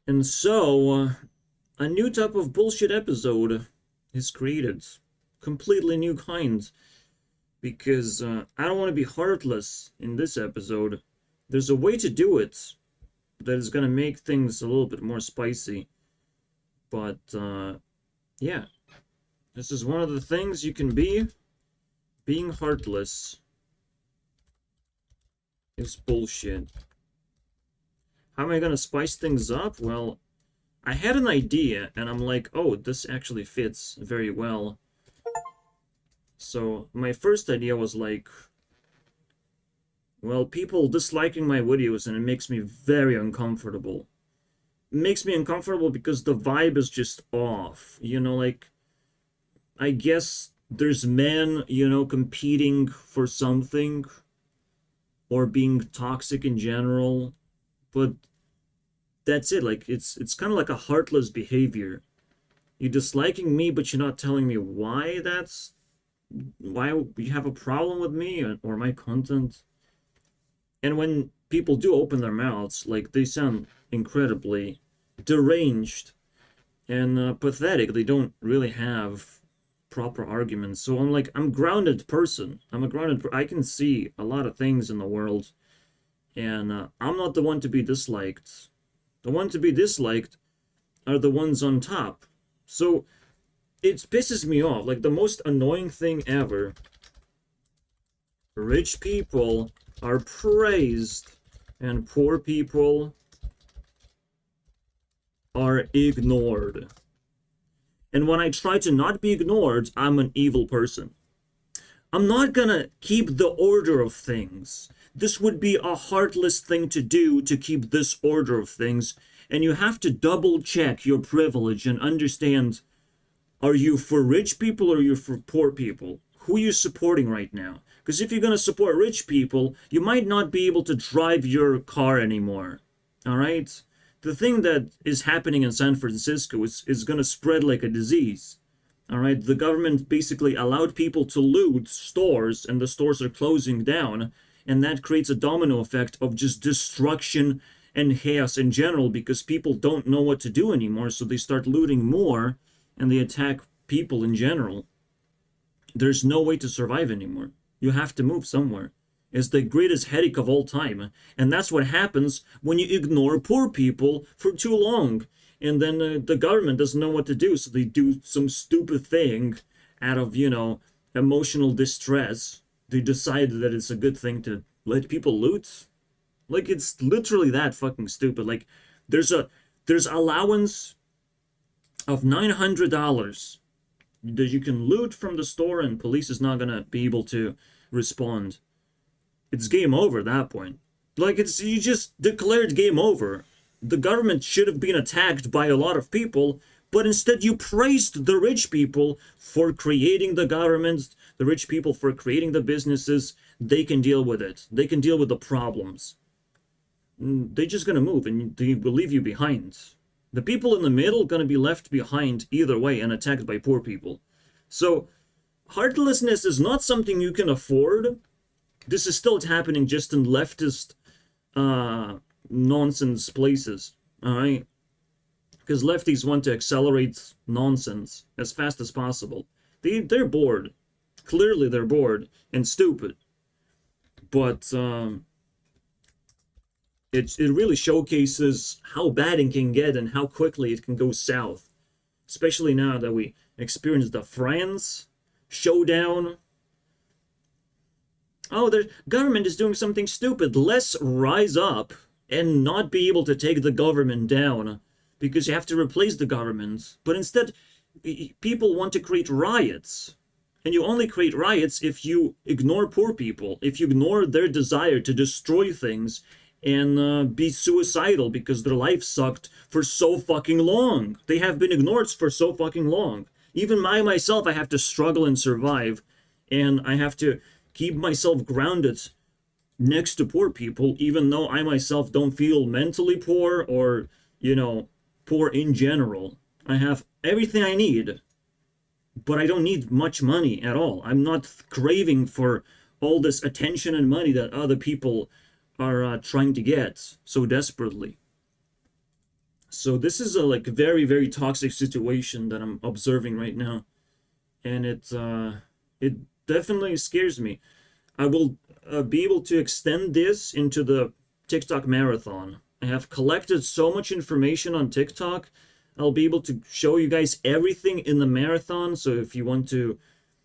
And so, a new type of bullshit episode is created. Completely new kind. Because I don't want to be heartless in this episode. There's a way to do it that is going to make things a little bit more spicy. But, yeah. This is one of the things you can be. Being heartless is bullshit. How am I going to spice things up? Well, I had an idea, and I'm like, oh, this actually fits very well. So, my first idea was like, well, people disliking my videos, and it makes me very uncomfortable. It makes me uncomfortable because the vibe is just off. You know, like, I guess there's men, competing for something, or being toxic in general, but that's it. Like, it's kind of like a heartless behavior. You're disliking me, but you're not telling me why you have a problem with me or my content. And when people do open their mouths, like, they sound incredibly deranged and pathetic. They don't really have proper arguments. So I'm a grounded person. I can see a lot of things in the world, and I'm not the one to be disliked. The one to be disliked are the ones on top. So it pisses me off. Like, the most annoying thing ever. Rich people are praised, and poor people are ignored. And when I try to not be ignored, I'm an evil person. I'm not gonna keep the order of things. This would be a heartless thing to do, to keep this order of things. And you have to double check your privilege and understand, are you for rich people or are you for poor people? Who are you supporting right now? Because if you're going to support rich people, you might not be able to drive your car anymore. All right? The thing that is happening in San Francisco is going to spread like a disease. All right? The government basically allowed people to loot stores, and the stores are closing down. And that creates a domino effect of just destruction and chaos in general, because people don't know what to do anymore. So they start looting more, and they attack people in general. There's no way to survive anymore. You have to move somewhere. It's the greatest headache of all time. And that's what happens when you ignore poor people for too long. And then the government doesn't know what to do, so they do some stupid thing out of, emotional distress. They decide that it's a good thing to let people loot. Like, it's literally that fucking stupid. Like, there's allowance of $900 that you can loot from the store, and police is not gonna be able to respond. It's game over at that point. Like, you just declared game over. The government should have been attacked by a lot of people, but instead you praised the rich people for creating the government, the rich people for creating the businesses. They can deal with it. They can deal with the problems. They're just gonna move, and they will leave you behind. The people in the middle gonna be left behind either way and attacked by poor people. So, heartlessness is not something you can afford. This is still happening, just in leftist nonsense places, alright? Because lefties want to accelerate nonsense as fast as possible. They're bored. Clearly they're bored and stupid. But it really showcases how bad it can get and how quickly it can go south. Especially now that we experienced the France showdown. Oh, the government is doing something stupid. Let's rise up and not be able to take the government down, because you have to replace the government. But instead, people want to create riots. And you only create riots if you ignore poor people, if you ignore their desire to destroy things and be suicidal because their life sucked for so fucking long. They have been ignored for so fucking long. Even myself, I have to struggle and survive, and I have to keep myself grounded next to poor people, even though I myself don't feel mentally poor or, poor in general. I have everything I need, but I don't need much money at all. I'm not craving for all this attention and money that other people are trying to get so desperately. So this is a like very, very toxic situation that I'm observing right now, and it definitely scares me. I will be able to extend this into the TikTok marathon. I have collected so much information on TikTok. I'll be able to show you guys everything in the marathon. So if you want to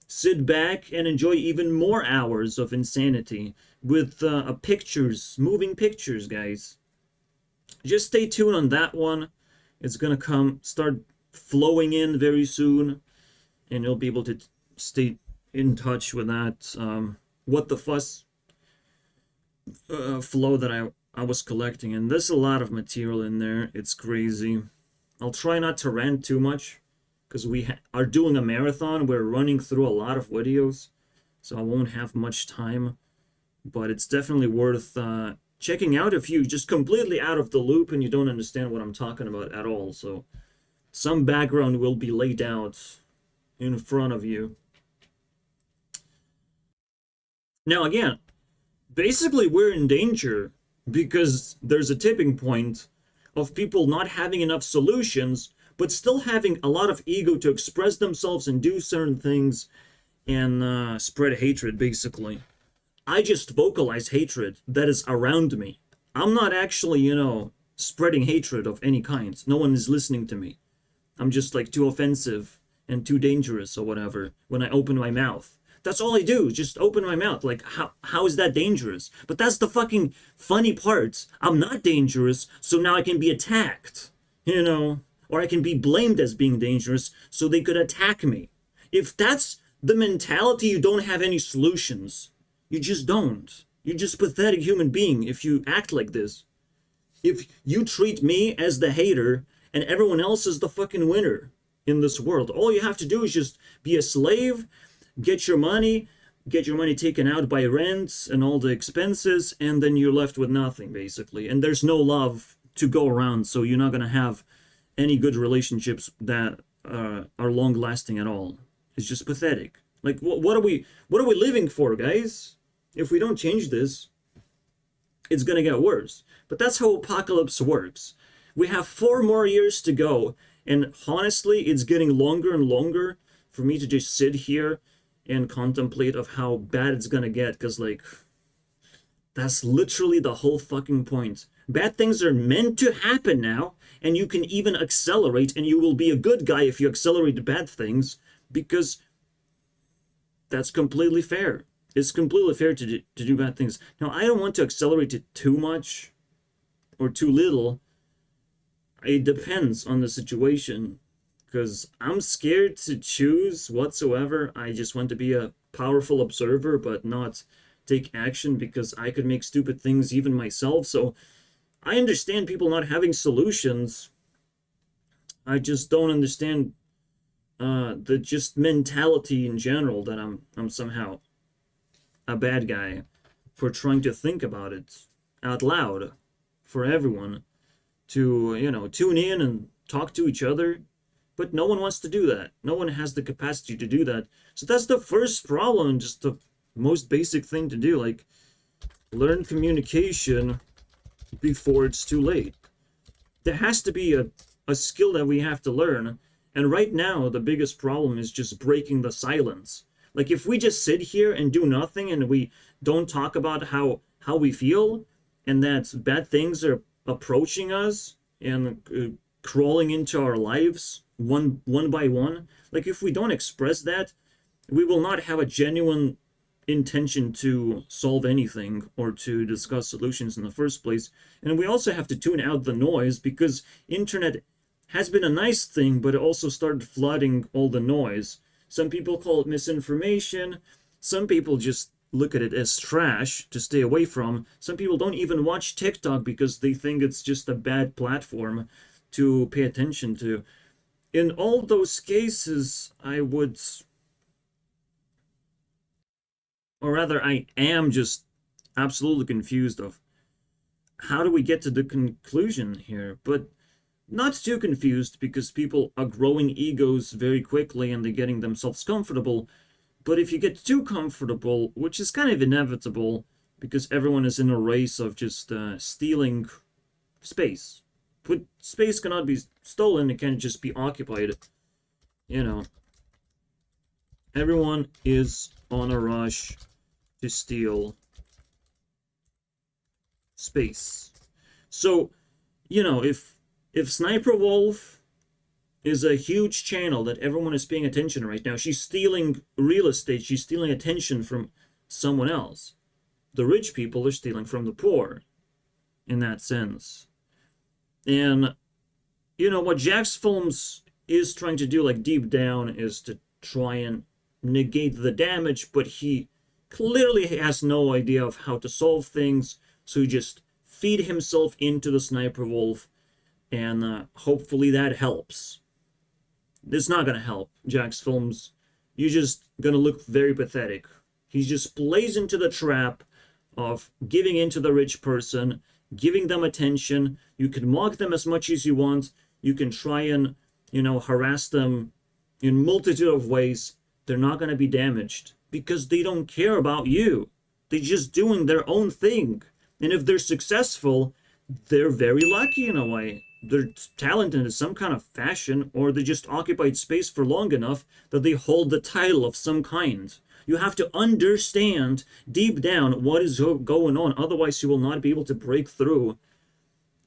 sit back and enjoy even more hours of insanity with pictures, moving pictures, guys, just stay tuned on that one. It's gonna start flowing in very soon, and you'll be able to stay in touch with that. What the fuss flow that I was collecting, and there's a lot of material in there. It's crazy. I'll try not to rant too much because we are doing a marathon. We're running through a lot of videos, so I won't have much time. But it's definitely worth checking out if you just completely out of the loop and you don't understand what I'm talking about at all. So some background will be laid out in front of you. Now again, basically we're in danger because there's a tipping point of people not having enough solutions, but still having a lot of ego to express themselves and do certain things and spread hatred, basically. I just vocalize hatred that is around me. I'm not actually, spreading hatred of any kind. No one is listening to me. I'm just like too offensive and too dangerous or whatever when I open my mouth. That's all I do, just open my mouth. Like, how is that dangerous? But that's the fucking funny part. I'm not dangerous, so now I can be attacked, or I can be blamed as being dangerous, so they could attack me. If that's the mentality, you don't have any solutions. You just don't. You're just pathetic human being if you act like this. If you treat me as the hater and everyone else is the fucking winner in this world, all you have to do is just be a slave, get your money taken out by rents and all the expenses, and then you're left with nothing, basically. And there's no love to go around, so you're not going to have any good relationships that are long lasting at all. It's just pathetic. Like, what are we living for, guys? If we don't change this, it's going to get worse. But that's how apocalypse works. We have 4 more years to go, and honestly, it's getting longer and longer for me to just sit here and contemplate of how bad it's gonna get, because like that's literally the whole fucking point. Bad things are meant to happen now, and you can even accelerate, and you will be a good guy if you accelerate bad things, because that's completely fair. It's completely fair to do bad things. Now, I don't want to accelerate it too much or too little. It depends on the situation, because I'm scared to choose whatsoever. I just want to be a powerful observer, but not take action, because I could make stupid things even myself. So I understand people not having solutions. I just don't understand the just mentality in general that I'm somehow a bad guy for trying to think about it out loud for everyone to, tune in and talk to each other. But no one wants to do that. No one has the capacity to do that. So that's the first problem, just the most basic thing to do. Like, learn communication before it's too late. There has to be a skill that we have to learn. And right now, the biggest problem is just breaking the silence. Like, if we just sit here and do nothing and we don't talk about how we feel and that bad things are approaching us and crawling into our lives one by one, like if we don't express that, we will not have a genuine intention to solve anything or to discuss solutions in the first place. And we also have to tune out the noise, because internet has been a nice thing, but it also started flooding all the noise. Some people call it misinformation. Some people just look at it as trash to stay away from. Some people don't even watch TikTok because they think it's just a bad platform to pay attention to. In all those cases, I would, or rather I am just absolutely confused of how do we get to the conclusion here. But not too confused, because people are growing egos very quickly and they're getting themselves comfortable. But if you get too comfortable, which is kind of inevitable, because everyone is in a race of just stealing space, But space cannot be stolen, it can't just be occupied. You know, everyone is on a rush to steal space. So, you know, if Sniper Wolf is a huge channel that everyone is paying attention right now, she's stealing real estate, she's stealing attention from someone else. The rich people are stealing from the poor, in that sense. And, you know, what Jack's Films is trying to do, like, deep down, is to try and negate the damage, but he clearly has no idea of how to solve things, so he just feed himself into the Sniper Wolf, and hopefully that helps. It's not gonna help, Jack's Films. You're just gonna look very pathetic. He just plays into the trap of giving in to the rich person, giving them attention. You can mock them as much as you want. You can try and, you know, harass them in multitude of ways. They're not gonna be damaged because they don't care about you. They're just doing their own thing. And if they're successful, they're very lucky in a way. They're talented in some kind of fashion, or they just occupied space for long enough that they hold the title of some kind. You have to understand deep down what is going on. Otherwise, you will not be able to break through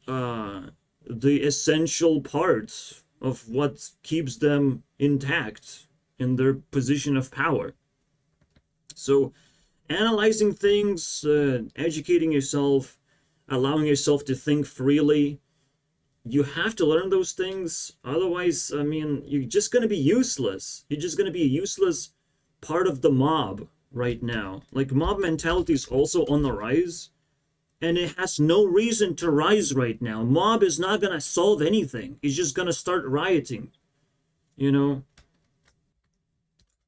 the essential parts of what keeps them intact in their position of power. So, analyzing things, educating yourself, allowing yourself to think freely, you have to learn those things. Otherwise, I mean, you're just going to be useless. You're just going to be a useless part of the mob right now. Like, mob mentality is also on the rise, and it has no reason to rise right now. Mob is not going to solve anything. It's just going to start rioting. You know?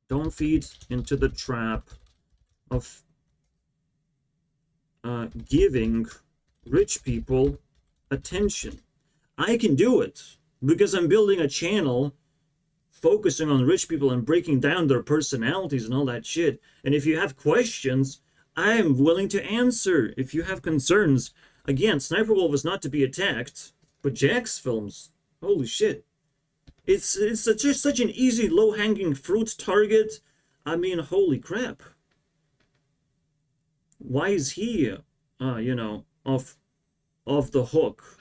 Don't feed into the trap of giving rich people attention. I can do it because I'm building a channel focusing on rich people and breaking down their personalities and all that shit. And if you have questions, I am willing to answer. If you have concerns, again, Sniper Wolf is not to be attacked, but Jack's Films, holy shit. It's just such an easy, low-hanging fruit target. I mean, holy crap. Why is he, you know, off the hook?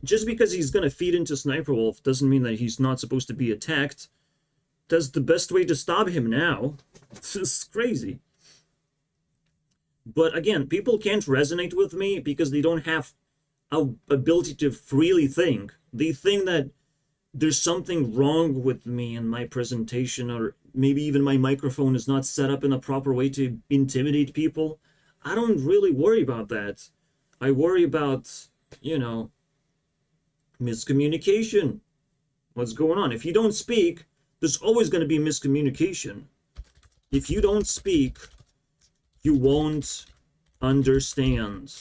Just because he's gonna feed into Sniper Wolf doesn't mean that he's not supposed to be attacked. That's the best way to stop him now. It's just crazy. But again, people can't resonate with me because they don't have an ability to freely think. They think that there's something wrong with me and my presentation, or maybe even my microphone is not set up in a proper way to intimidate people. I don't really worry about that. I worry about, you know, miscommunication. What's going on? If you don't speak, there's always going to be miscommunication. If you don't speak, you won't understand.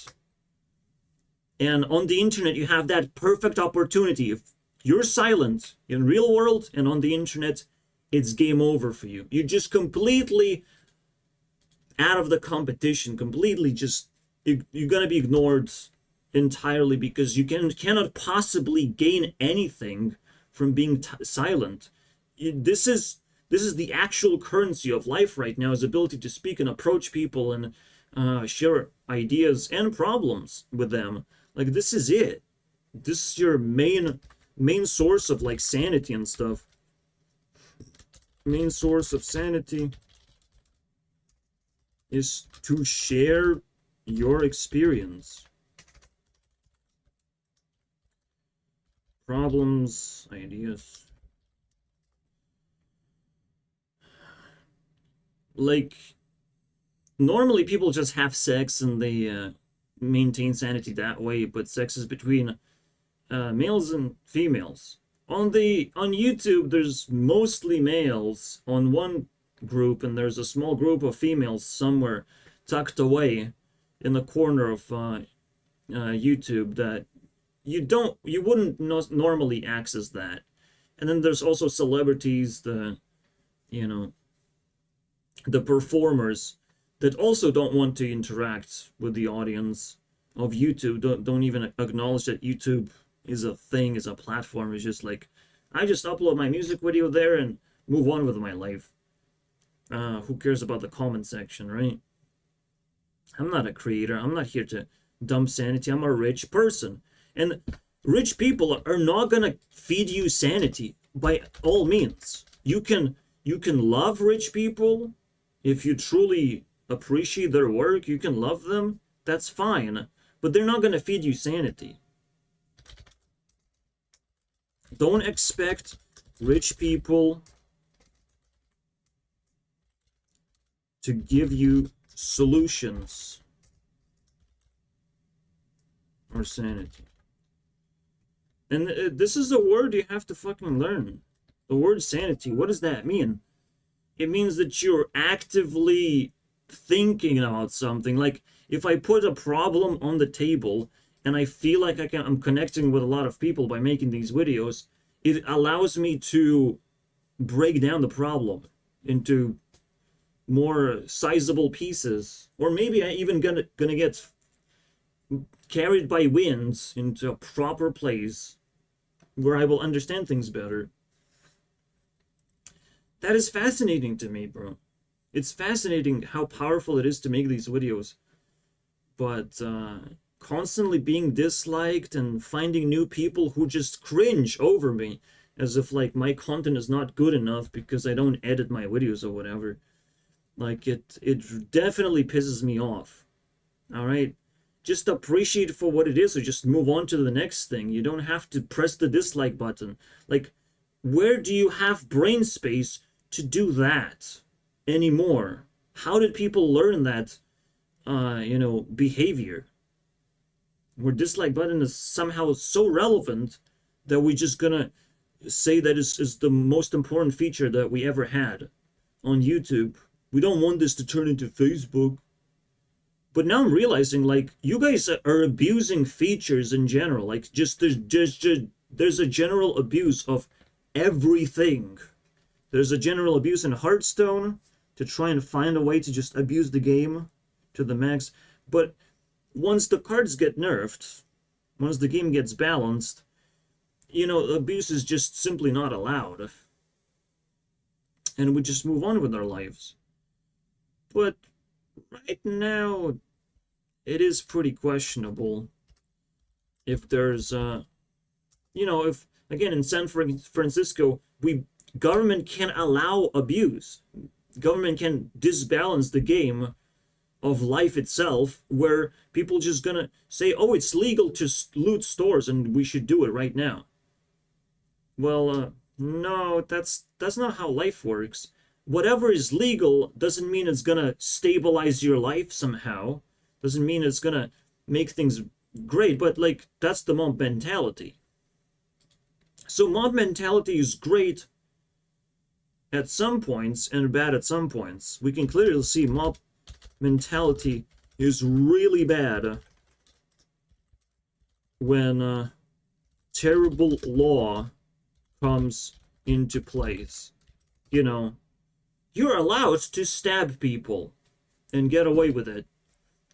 And on the internet, you have that perfect opportunity. If you're silent in real world and on the internet, it's game over for you. You're just completely out of the competition, completely just, you're going to be ignored entirely because you cannot possibly gain anything from being silent. This is the actual currency of life right now, is ability to speak and approach people and share ideas and problems with them. Like, this is it. This is your main source of, like, sanity and stuff. Main source of sanity is to share your experience. Problems, ideas. Like, normally people just have sex and they maintain sanity that way, but sex is between males and females. On YouTube, there's mostly males on one group, and there's a small group of females somewhere tucked away in the corner of YouTube that you wouldn't normally access that. And then there's also celebrities, the performers that also don't want to interact with the audience. of YouTube don't even acknowledge that YouTube is a thing, is a platform. It's just like, I just upload my music video there and move on with my life. Who cares about the comment section, right? I'm not a creator. I'm not here to dump sanity. I'm a rich person. And rich people are not gonna feed you sanity by all means. You can love rich people if you truly appreciate their work. You can love them. That's fine. But they're not gonna feed you sanity. Don't expect rich people to give you solutions or sanity. And this is a word you have to fucking learn. The word sanity, what does that mean? It means that you're actively thinking about something. Like, if I put a problem on the table and I feel like I'm connecting with a lot of people by making these videos, it allows me to break down the problem into more sizable pieces. Or maybe I even gonna get carried by winds into a proper place where I will understand things better. That is fascinating to me, bro. It's fascinating how powerful it is to make these videos. But constantly being disliked and finding new people who just cringe over me as if like my content is not good enough because I don't edit my videos or whatever. Like, it definitely pisses me off. All right? Just appreciate it for what it is, or just move on to the next thing. You don't have to press the dislike button. Like, where do you have brain space to do that anymore? How did people learn that, behavior? Where dislike button is somehow so relevant that we're just gonna say that is the most important feature that we ever had on YouTube. We don't want this to turn into Facebook. But now I'm realizing, like, you guys are abusing features in general. Like, there's a general abuse of everything. There's a general abuse in Hearthstone to try and find a way to just abuse the game to the max. But once the cards get nerfed, once the game gets balanced, abuse is just simply not allowed. And we just move on with our lives. But right now, it is pretty questionable if there's, if, again, in San Francisco, government can allow abuse. Government can disbalance the game of life itself, where people just gonna say, oh, it's legal to loot stores and we should do it right now. Well, no, that's not how life works. Whatever is legal doesn't mean it's gonna stabilize your life somehow. Doesn't mean it's gonna make things great, but like, that's the mob mentality. So mob mentality is great at some points and bad at some points. We can clearly see mob mentality is really bad when terrible law comes into place. You're allowed to stab people and get away with it.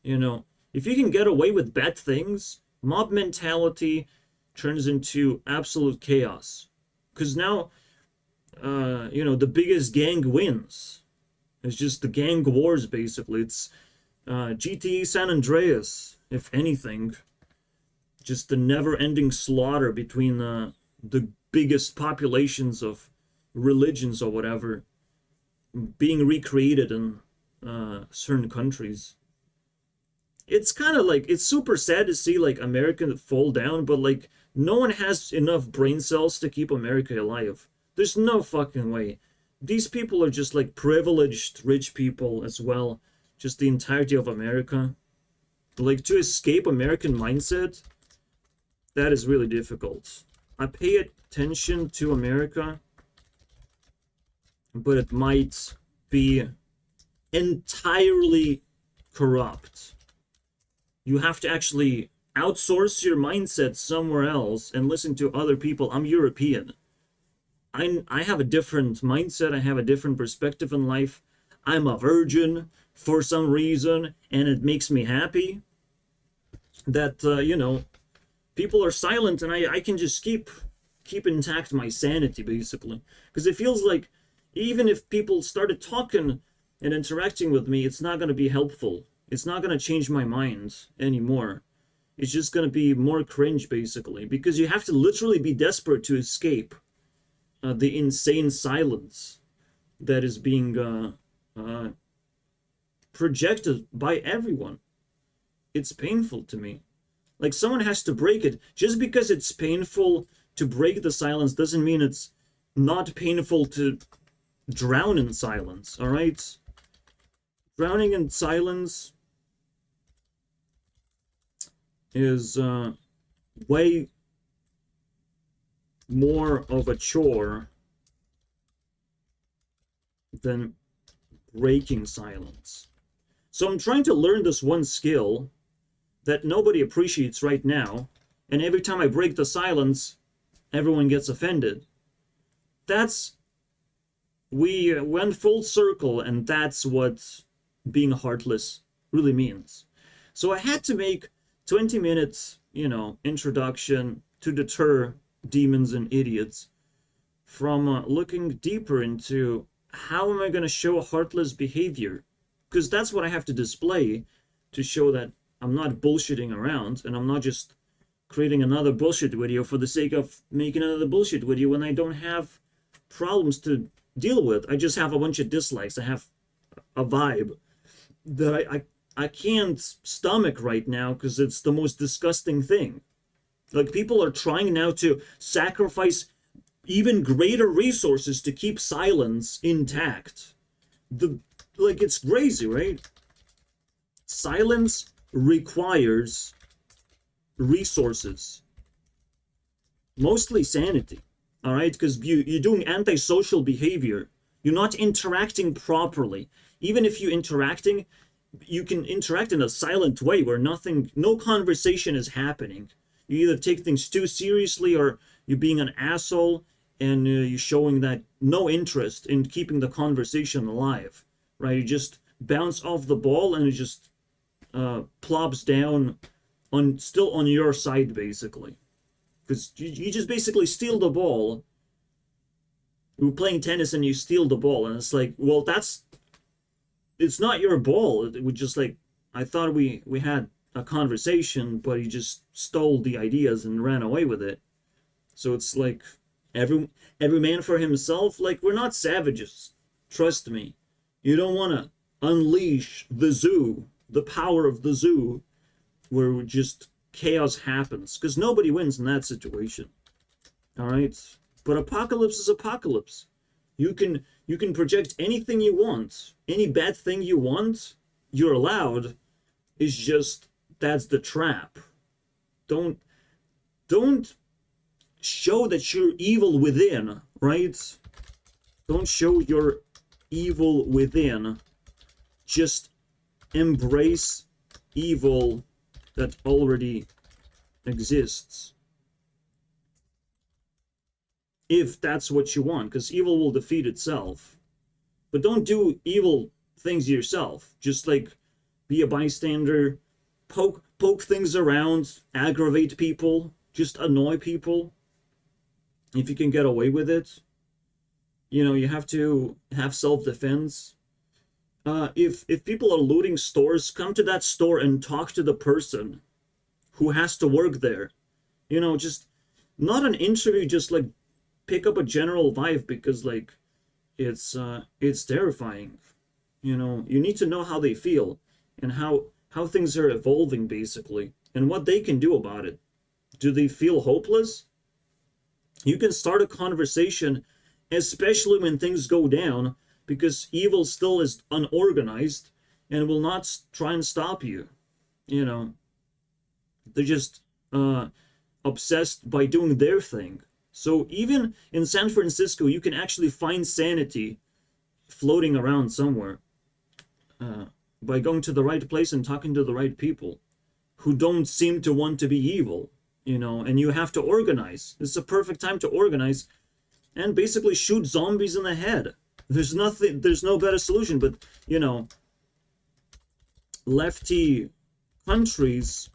If you can get away with bad things, mob mentality turns into absolute chaos. Because now, the biggest gang wins. It's just the gang wars, basically. It's GTA San Andreas, if anything. Just the never-ending slaughter between the biggest populations of religions or whatever being recreated in certain countries. It's kind of like, it's super sad to see like America fall down, but like, no one has enough brain cells to keep America alive. There's no fucking way. These people are just like privileged rich people as well. Just the entirety of America. Like, to escape American mindset, that is really difficult. I pay attention to America, but it might be entirely corrupt. You have to actually outsource your mindset somewhere else and listen to other people. I'm European. I have a different mindset. I have a different perspective in life. I'm a virgin for some reason, and it makes me happy. that you know, people are silent, and I can just keep intact my sanity, basically. Because it feels like even if people started talking and interacting with me, it's not going to be helpful. It's not going to change my mind anymore. It's just going to be more cringe, basically, because you have to literally be desperate to escape the insane silence that is being projected by everyone. It's painful to me. Like, someone has to break it. Just because it's painful to break the silence doesn't mean it's not painful to drown in silence, all right? Drowning in silence is way more of a chore than breaking silence. So I'm trying to learn this one skill that nobody appreciates right now, and every time I break the silence, everyone gets offended. We went full circle, and that's what being heartless really means. So I had to make 20 minutes, introduction to deter demons and idiots from looking deeper into how am I going to show heartless behavior? Because that's what I have to display to show that I'm not bullshitting around, and I'm not just creating another bullshit video for the sake of making another bullshit video when I don't have problems to deal with. I just have a bunch of dislikes. I have a vibe that I can't stomach right now because it's the most disgusting thing. Like, people are trying now to sacrifice even greater resources to keep silence intact. It's crazy, right? Silence requires resources, mostly sanity, all right? Because you're doing antisocial behavior. You're not interacting properly. Even if you're interacting, you can interact in a silent way where no conversation is happening. You either take things too seriously, or you're being an asshole, and you're showing that no interest in keeping the conversation alive, right? You just bounce off the ball, and it just plops down still on your side, basically. Because you just basically steal the ball. We're playing tennis and you steal the ball, and it's like, well, it's not your ball. It would just, like, I thought we had a conversation, but you just stole the ideas and ran away with it. So it's like every man for himself. Like, we're not savages. Trust me. You don't want to unleash the zoo, the power of the zoo, where just chaos happens, because nobody wins in that situation. All right? But apocalypse is apocalypse. You can project anything you want. Any bad thing you want, you're allowed. It's just, that's the trap. Don't show that you're evil within, right? Don't show your evil within. Just embrace evil that already exists. If that's what you want, because evil will defeat itself. But don't do evil things yourself. Just, like, be a bystander, poke things around, aggravate people, just annoy people. If you can get away with it, you have to have self-defense. If people are looting stores, come to that store and talk to the person who has to work there. Just not an interview, just, like, pick up a general vibe, because, like, it's terrifying. You need to know how they feel and how things are evolving, basically, and what they can do about it. Do they feel hopeless? You can start a conversation, especially when things go down, because evil still is unorganized and will not try and stop you. They're just obsessed by doing their thing. So even in San Francisco, you can actually find sanity floating around somewhere by going to the right place and talking to the right people who don't seem to want to be evil, and you have to organize. It's a perfect time to organize and basically shoot zombies in the head. There's no better solution, but, lefty countries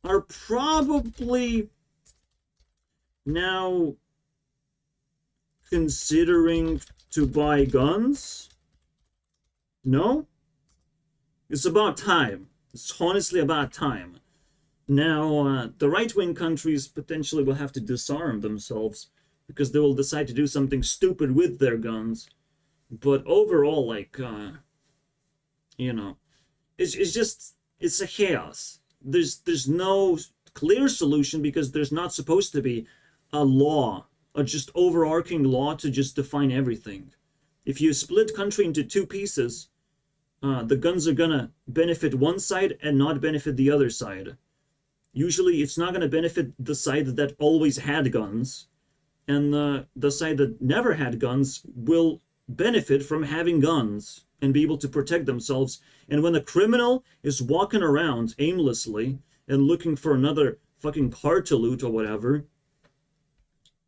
are probably now considering to buy guns. No? It's about time. It's honestly about time. Now, the right-wing countries potentially will have to disarm themselves because they will decide to do something stupid with their guns. But overall, like, you know, it's just, it's a chaos. There's no clear solution because there's not supposed to be a law, a just overarching law to just define everything. If you split country into two pieces, the guns are gonna benefit one side and not benefit the other side. Usually it's not gonna benefit the side that always had guns, and the side that never had guns will benefit from having guns and be able to protect themselves. And when a criminal is walking around aimlessly and looking for another fucking car to loot or whatever,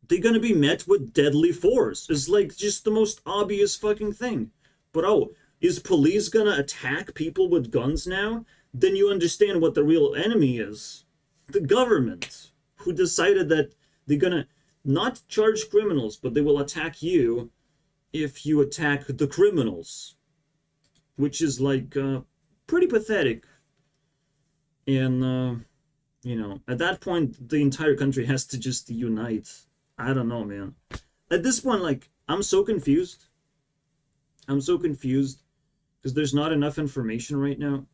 they're gonna be met with deadly force. It's like just the most obvious fucking thing. But oh, is police gonna attack people with guns now? Then you understand what the real enemy is. The government, who decided that they're gonna not charge criminals, but they will attack you if you attack the criminals. Which is like pretty pathetic. And, you know, at that point, the entire country has to just unite. I don't know, man. At this point, like, I'm so confused. I'm so confused because there's not enough information right now.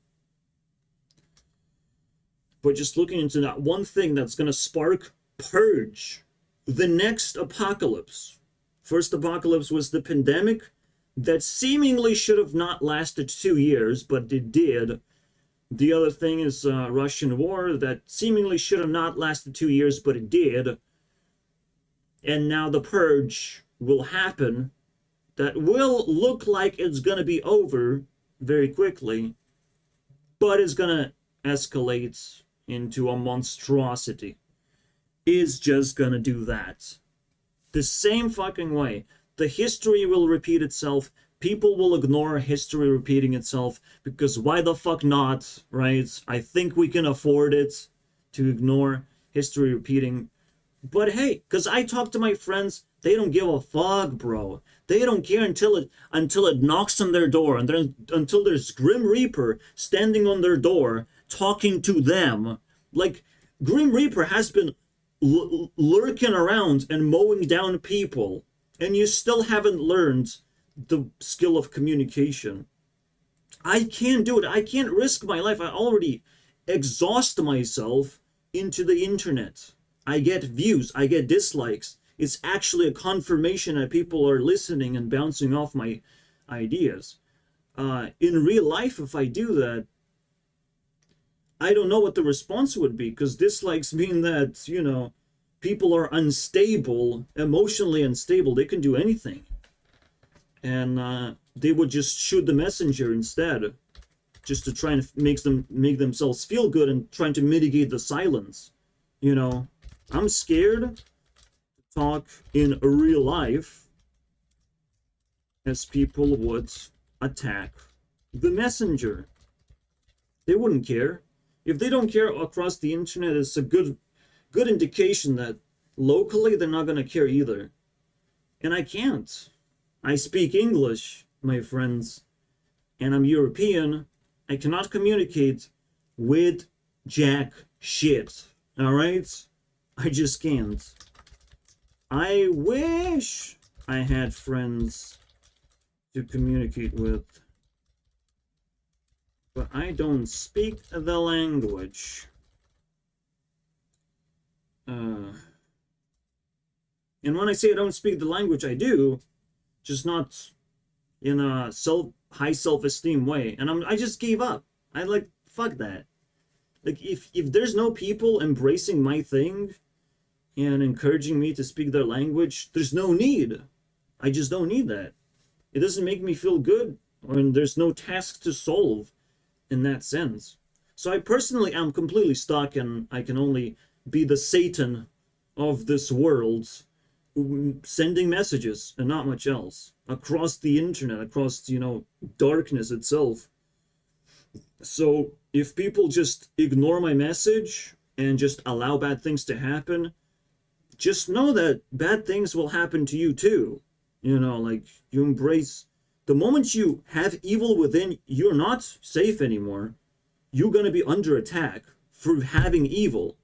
But just looking into that one thing that's going to spark purge, the next apocalypse. First apocalypse was the pandemic that seemingly should have not lasted 2 years, but it did. The other thing is Russian war that seemingly should have not lasted 2 years, but it did. And now the purge will happen. That will look like it's going to be over very quickly, but it's going to escalate into a monstrosity. It's just going to do that. The same fucking way. The history will repeat itself. People will ignore history repeating itself because why the fuck not, right? I think we can afford it to ignore history repeating. But hey, because I talk to my friends, they don't give a fuck, bro. They don't care until it knocks on their door, and then until there's Grim Reaper standing on their door talking to them. Like, Grim Reaper has been lurking around and mowing down people, and you still haven't learned the skill of communication. I can't do it. I can't risk my life. I already exhaust myself into the internet. I get views, I get dislikes. It's actually a confirmation that people are listening and bouncing off my ideas. In real life, if I do that, I don't know what the response would be, because dislikes mean that, you know, people are unstable, emotionally unstable. They can do anything. And they would just shoot the messenger instead, just to try and make themselves feel good and trying to mitigate the silence. You know, I'm scared to talk in real life as people would attack the messenger. They wouldn't care. If they don't care across the internet, it's a good indication that locally they're not going to care either. And I can't. I speak English, my friends, and I'm European. I cannot communicate with jack shit. All right? I just can't. I wish I had friends to communicate with, but I don't speak the language. And when I say I don't speak the language, I do, just not in a high self-esteem way. And I just gave up. I like, fuck that. Like, if there's no people embracing my thing and encouraging me to speak their language, there's no need. I just don't need that. It doesn't make me feel good, and there's no task to solve in that sense. So I personally am completely stuck, and I can only be the Satan of this world, sending messages and not much else across the internet, across, you know, darkness itself. So if people just ignore my message and just allow bad things to happen, just know that bad things will happen to you too. You know, like, you embrace the moment you have evil within, you're not safe anymore. You're going to be under attack for having evil.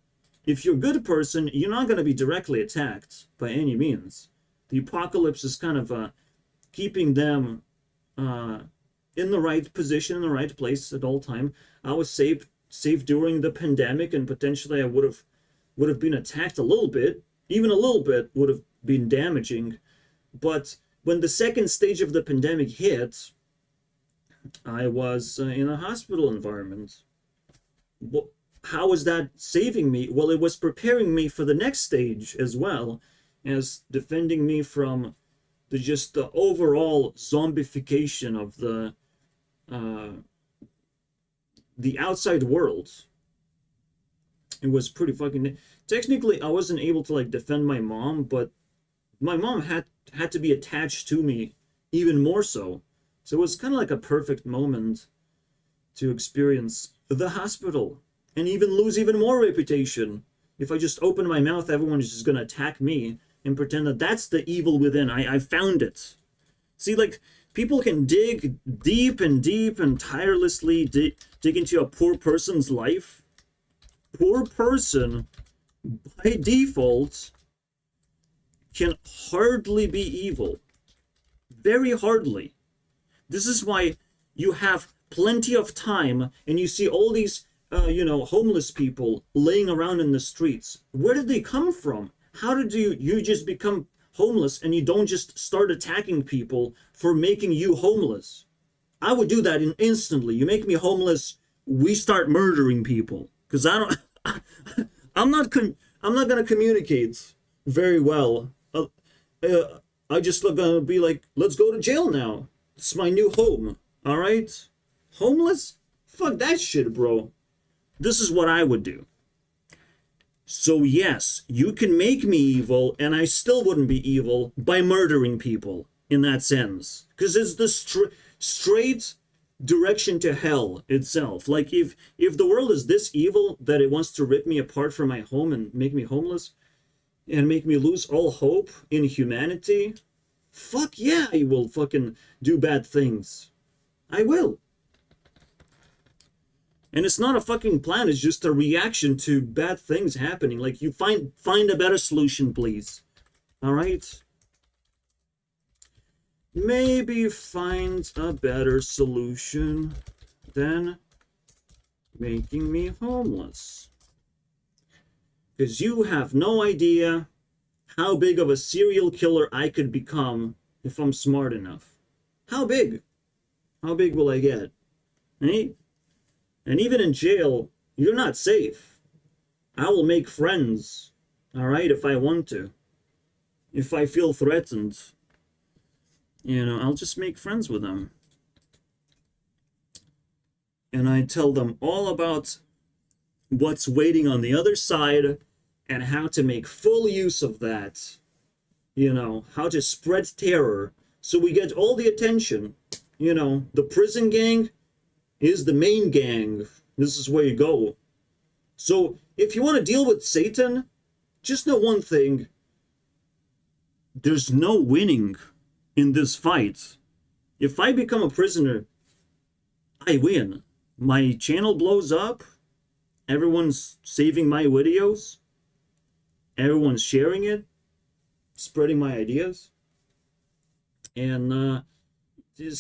If you're a good person, you're not going to be directly attacked by any means. The apocalypse is kind of keeping them in the right position, in the right place at all time. I was safe during the pandemic, and potentially I would have been attacked a little bit. Even a little bit would have been damaging. But when the second stage of the pandemic hit, I was in a hospital environment. How was that saving me? Well, it was preparing me for the next stage, as well as defending me from the overall zombification of the outside world. It was pretty fucking... Technically, I wasn't able to, like, defend my mom, but my mom had to be attached to me even more so. So it was kind of like a perfect moment to experience the hospital and even lose even more reputation. If I just open my mouth, everyone is just going to attack me and pretend that that's the evil within. I found it. See, like, people can dig deep and deep and tirelessly dig into a poor person's life. Poor person, by default, can hardly be evil. Very hardly. This is why you have plenty of time and you see all these, homeless people laying around in the streets. Where did they come from? How did you just become homeless and you don't just start attacking people for making you homeless? I would do that instantly. You make me homeless, we start murdering people. Because I'm not gonna communicate very well. I just gonna be like, let's go to jail now. It's my new home. All right, homeless? Fuck that shit, bro. This is what I would do. So yes, you can make me evil, and I still wouldn't be evil by murdering people in that sense, because it's the straight direction to hell itself. Like, if the world is this evil that it wants to rip me apart from my home and make me homeless and make me lose all hope in humanity, fuck yeah, I will fucking do bad things. I will. And it's not a fucking plan, it's just a reaction to bad things happening. Like, you find a better solution, please. Alright? Maybe find a better solution than making me homeless. Because you have no idea how big of a serial killer I could become if I'm smart enough. How big? How big will I get? Eh? And even in jail, you're not safe. I will make friends, alright, if I want to. If I feel threatened, I'll just make friends with them. And I tell them all about what's waiting on the other side and how to make full use of that. How to spread terror so we get all the attention. The prison gang is the main gang. This is where you go. So if you want to deal with Satan, just know one thing. There's no winning in this fight. If I become a prisoner, I win. My channel blows up. Everyone's saving my videos. Everyone's sharing it. Spreading my ideas. And the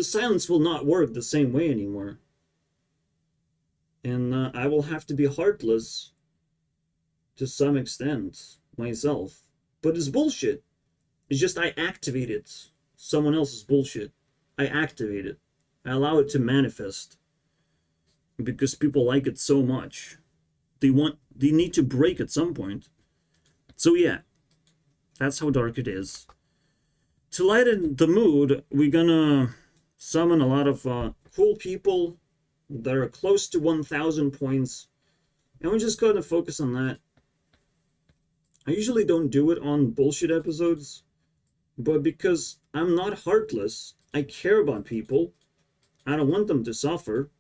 silence will not work the same way anymore. And I will have to be heartless to some extent myself. But it's bullshit. It's just I activate it. Someone else's bullshit. I activate it. I allow it to manifest. Because people like it so much. They need to break at some point. So yeah. That's how dark it is. To lighten the mood, we're gonna summon a lot of cool people that are close to 1,000 points. And we're just gonna focus on that. I usually don't do it on bullshit episodes. But because I'm not heartless, I care about people. I don't want them to suffer.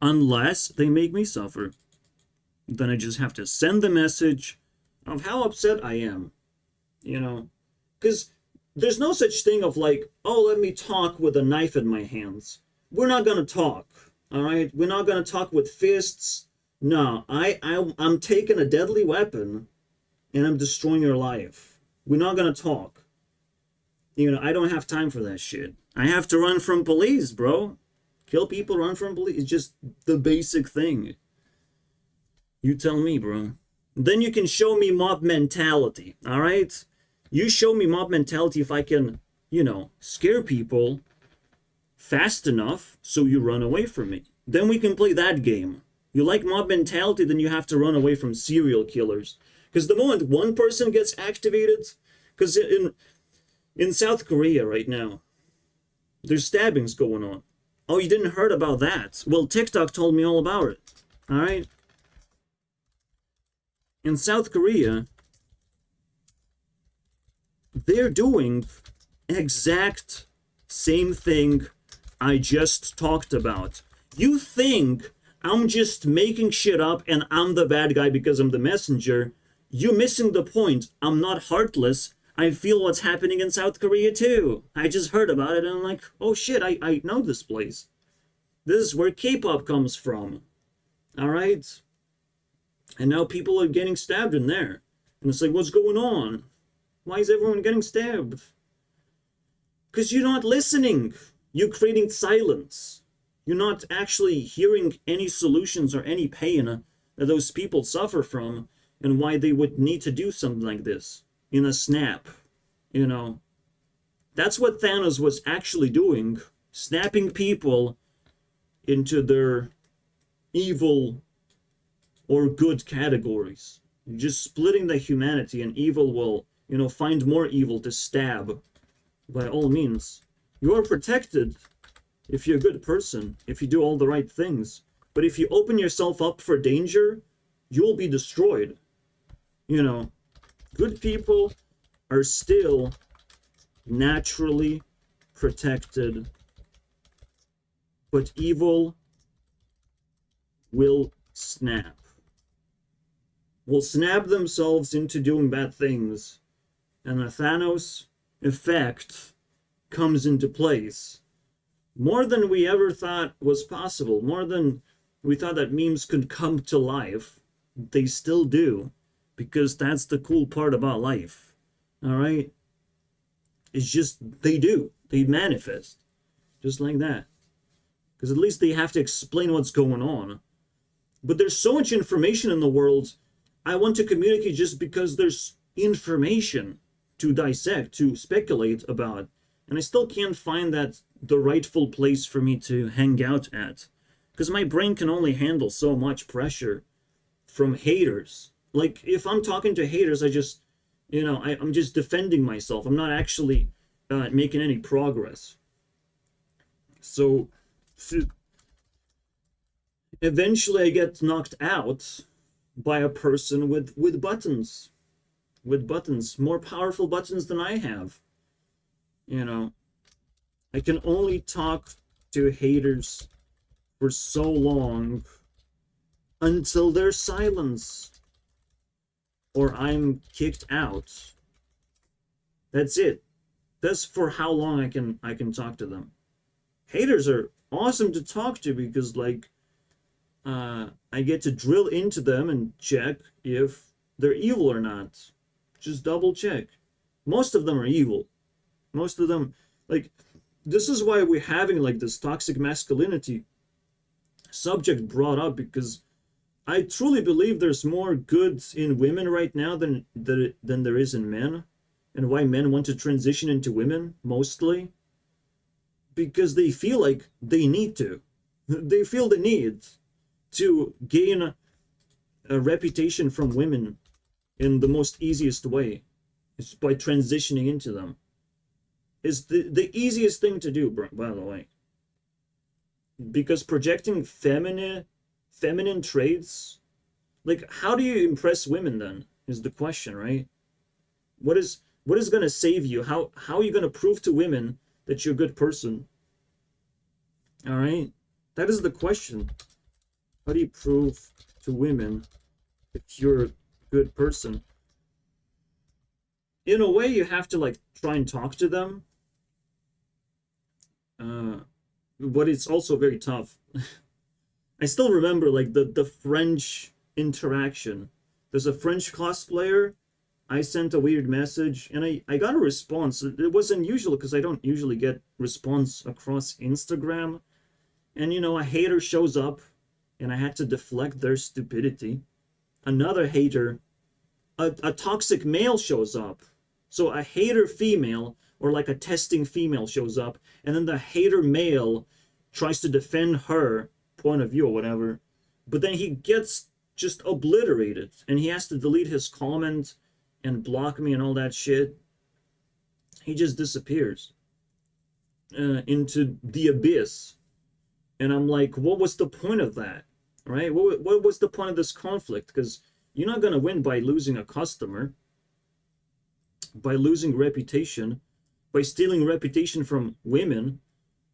Unless they make me suffer. Then I just have to send the message of how upset I am, you know? Because there's no such thing of like, oh, let me talk with a knife in my hands. We're not gonna talk, all right? We're not gonna talk with fists. No, I'm taking a deadly weapon and I'm destroying your life. We're not gonna talk. You know, I don't have time for that shit. I have to run from police, bro. Kill people, run from police. It's just the basic thing. You tell me, bro. Then you can show me mob mentality, all right? You show me mob mentality if I can, you know, scare people fast enough so you run away from me. Then we can play that game. You like mob mentality, then you have to run away from serial killers. Because the moment one person gets activated, because in South Korea right now, there's stabbings going on. Oh, you didn't heard about that? Well, TikTok told me all about it. All right? In South Korea, they're doing exact same thing I just talked about. You think I'm just making shit up and I'm the bad guy because I'm the messenger. You're missing the point. I'm not heartless. I feel what's happening in South Korea too. I just heard about it and I'm like, oh shit, I know this place. This is where K-pop comes from. All right? And now people are getting stabbed in there. And it's like, what's going on? Why is everyone getting stabbed? Because you're not listening. You're creating silence. You're not actually hearing any solutions or any pain that those people suffer from and why they would need to do something like this in a snap, you know. That's what Thanos was actually doing, snapping people into their evil or good categories. Just splitting the humanity, and evil will, you know, find more evil to stab by all means. You are protected if you're a good person, if you do all the right things. But if you open yourself up for danger, you'll be destroyed. You know, good people are still naturally protected, but evil will snap. Will snap themselves into doing bad things, and the Thanos effect comes into place. More than we ever thought was possible, more than we thought that memes could come to life. They still do, because that's the cool part about life. All right? It's just, they do. They manifest. Just like that. Because at least they have to explain what's going on. But there's so much information in the world. I want to communicate just because there's information to dissect, to speculate about. And I still can't find that the rightful place for me to hang out at. Because my brain can only handle so much pressure from haters. Like, if I'm talking to haters, I just, you know, I'm just defending myself. I'm not actually making any progress. So eventually I get knocked out by a person with buttons. With buttons. More powerful buttons than I have. You know, I can only talk to haters for so long until they're silenced or I'm kicked out. That's it. That's for how long I can talk to them. Haters are awesome to talk to because, like, I get to drill into them and check if they're evil or not. Just double check. Most of them are evil. Most of them, like, this is why we're having, like, this toxic masculinity subject brought up, because I truly believe there's more good in women right now than there is in men. And why men want to transition into women, mostly. Because they feel like they need to. They feel the need to gain a reputation from women in the most easiest way. It's by transitioning into them. It's the easiest thing to do, by the way. Because projecting feminine traits, like, how do you impress women then, is the question, right? What is going to save you? How are you going to prove to women that you're a good person? All right? That is the question. How do you prove to women that you're a good person. In a way, you have to like try and talk to them, but it's also very tough. I still remember like the French interaction. There's a French cosplayer. I sent a weird message and I got a response. It was unusual because I don't usually get response across Instagram. And you know, a hater shows up and I had to deflect their stupidity. Another hater, a toxic male shows up. So a hater female or like a testing female shows up, and then the hater male tries to defend her point of view or whatever, but then he gets just obliterated and he has to delete his comment and block me and all that shit. He just disappears into the abyss. And I'm like, what was the point of that? Right? What was the point of this conflict? Because you're not going to win by losing a customer, by losing reputation, by stealing reputation from women.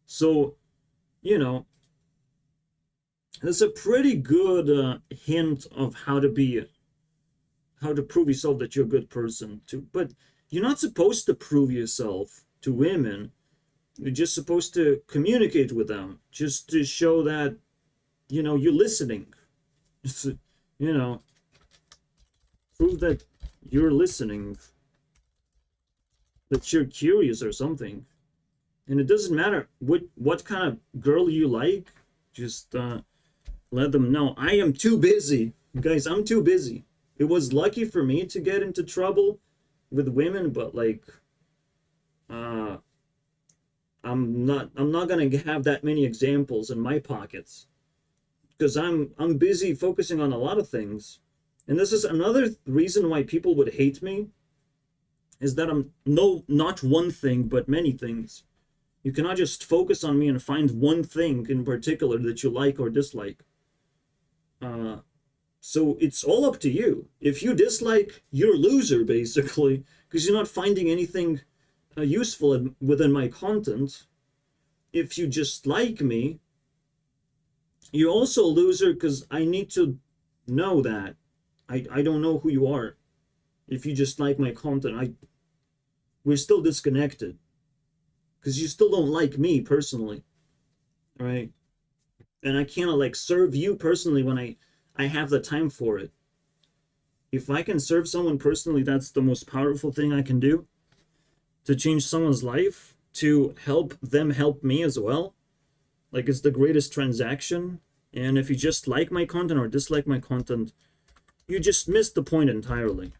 So, you know, that's a pretty good hint of how to prove yourself that you're a good person too. But you're not supposed to prove yourself to women. You're just supposed to communicate with them, just to show that, you know, you're listening. Just, you know, prove that you're listening, that you're curious or something. And it doesn't matter what kind of girl you like, just let them know. I am too busy. Guys, I'm too busy. It was lucky for me to get into trouble with women, but like I'm not gonna have that many examples in my pockets because I'm busy focusing on a lot of things. And this is another reason why people would hate me, is that I'm not one thing but many things. You cannot just focus on me and find one thing in particular that you like or dislike. So it's all up to you. If you dislike, you're a loser, basically, because you're not finding anything useful within my content. If you just like me, you're also a loser because I need to know that. I don't know who you are. If you just like my content, we're still disconnected. Because you still don't like me personally. Right? And I cannot like serve you personally when I have the time for it. If I can serve someone personally, that's the most powerful thing I can do. To change someone's life, to help them help me as well. Like, it's the greatest transaction. And if you just like my content or dislike my content, you just missed the point entirely.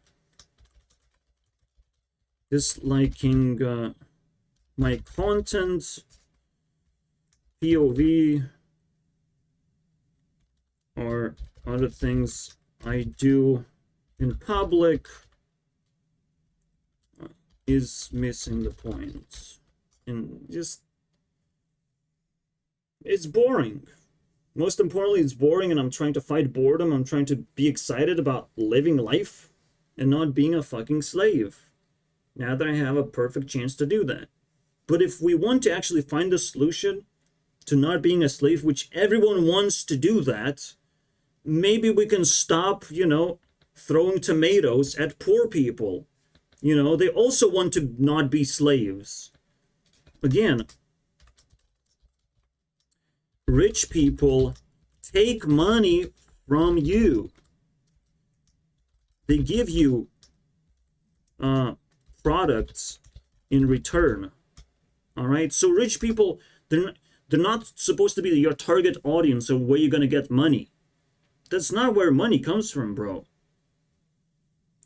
Disliking my content, POV, or other things I do in public is missing the point. And just, it's boring. Most importantly, it's boring, and I'm trying to fight boredom. I'm trying to be excited about living life and not being a fucking slave. Now that I have a perfect chance to do that. But if we want to actually find a solution to not being a slave, which everyone wants to do that, maybe we can stop, you know, throwing tomatoes at poor people. You know, they also want to not be slaves. Again, rich people take money from you. They give you products in return. All right, so rich people, they're not supposed to be your target audience or where you're gonna get money. That's not where money comes from, bro.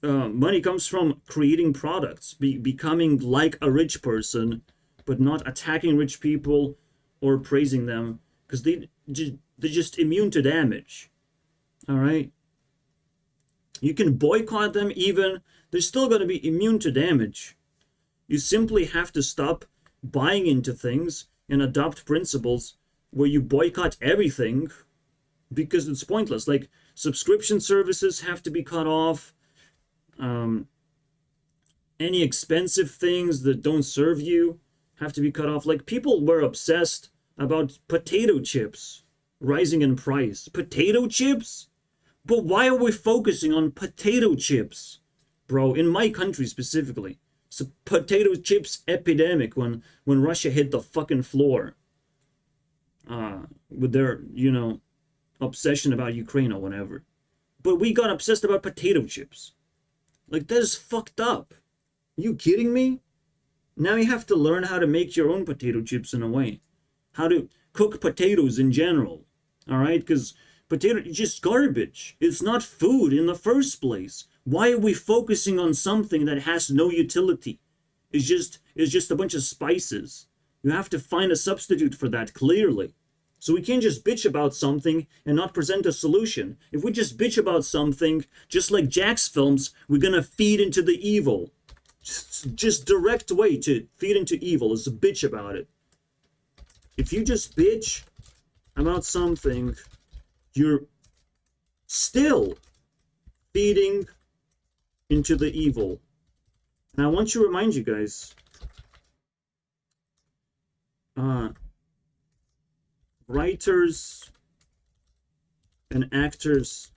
Money comes from creating products, becoming like a rich person, but not attacking rich people or praising them, because they're just immune to damage. All right, you can boycott them even, they're still going to be immune to damage. You simply have to stop buying into things and adopt principles where you boycott everything, because it's pointless. Like, subscription services have to be cut off. Any expensive things that don't serve you have to be cut off. Like, people were obsessed about potato chips rising in price. Potato chips? But why are we focusing on potato chips? Bro, in my country specifically, it's a potato chips epidemic when Russia hit the fucking floor. With their, obsession about Ukraine or whatever. But we got obsessed about potato chips. Like, that is fucked up. Are you kidding me? Now you have to learn how to make your own potato chips in a way. How to cook potatoes in general. Alright? Because potato is just garbage. It's not food in the first place. Why are we focusing on something that has no utility? It's just a bunch of spices. You have to find a substitute for that, clearly. So we can't just bitch about something and not present a solution. If we just bitch about something, just like Jack's films, we're gonna feed into the evil. Just direct way to feed into evil is to bitch about it. If you just bitch about something, you're still feeding into the evil. And I want to remind you guys, writers and actors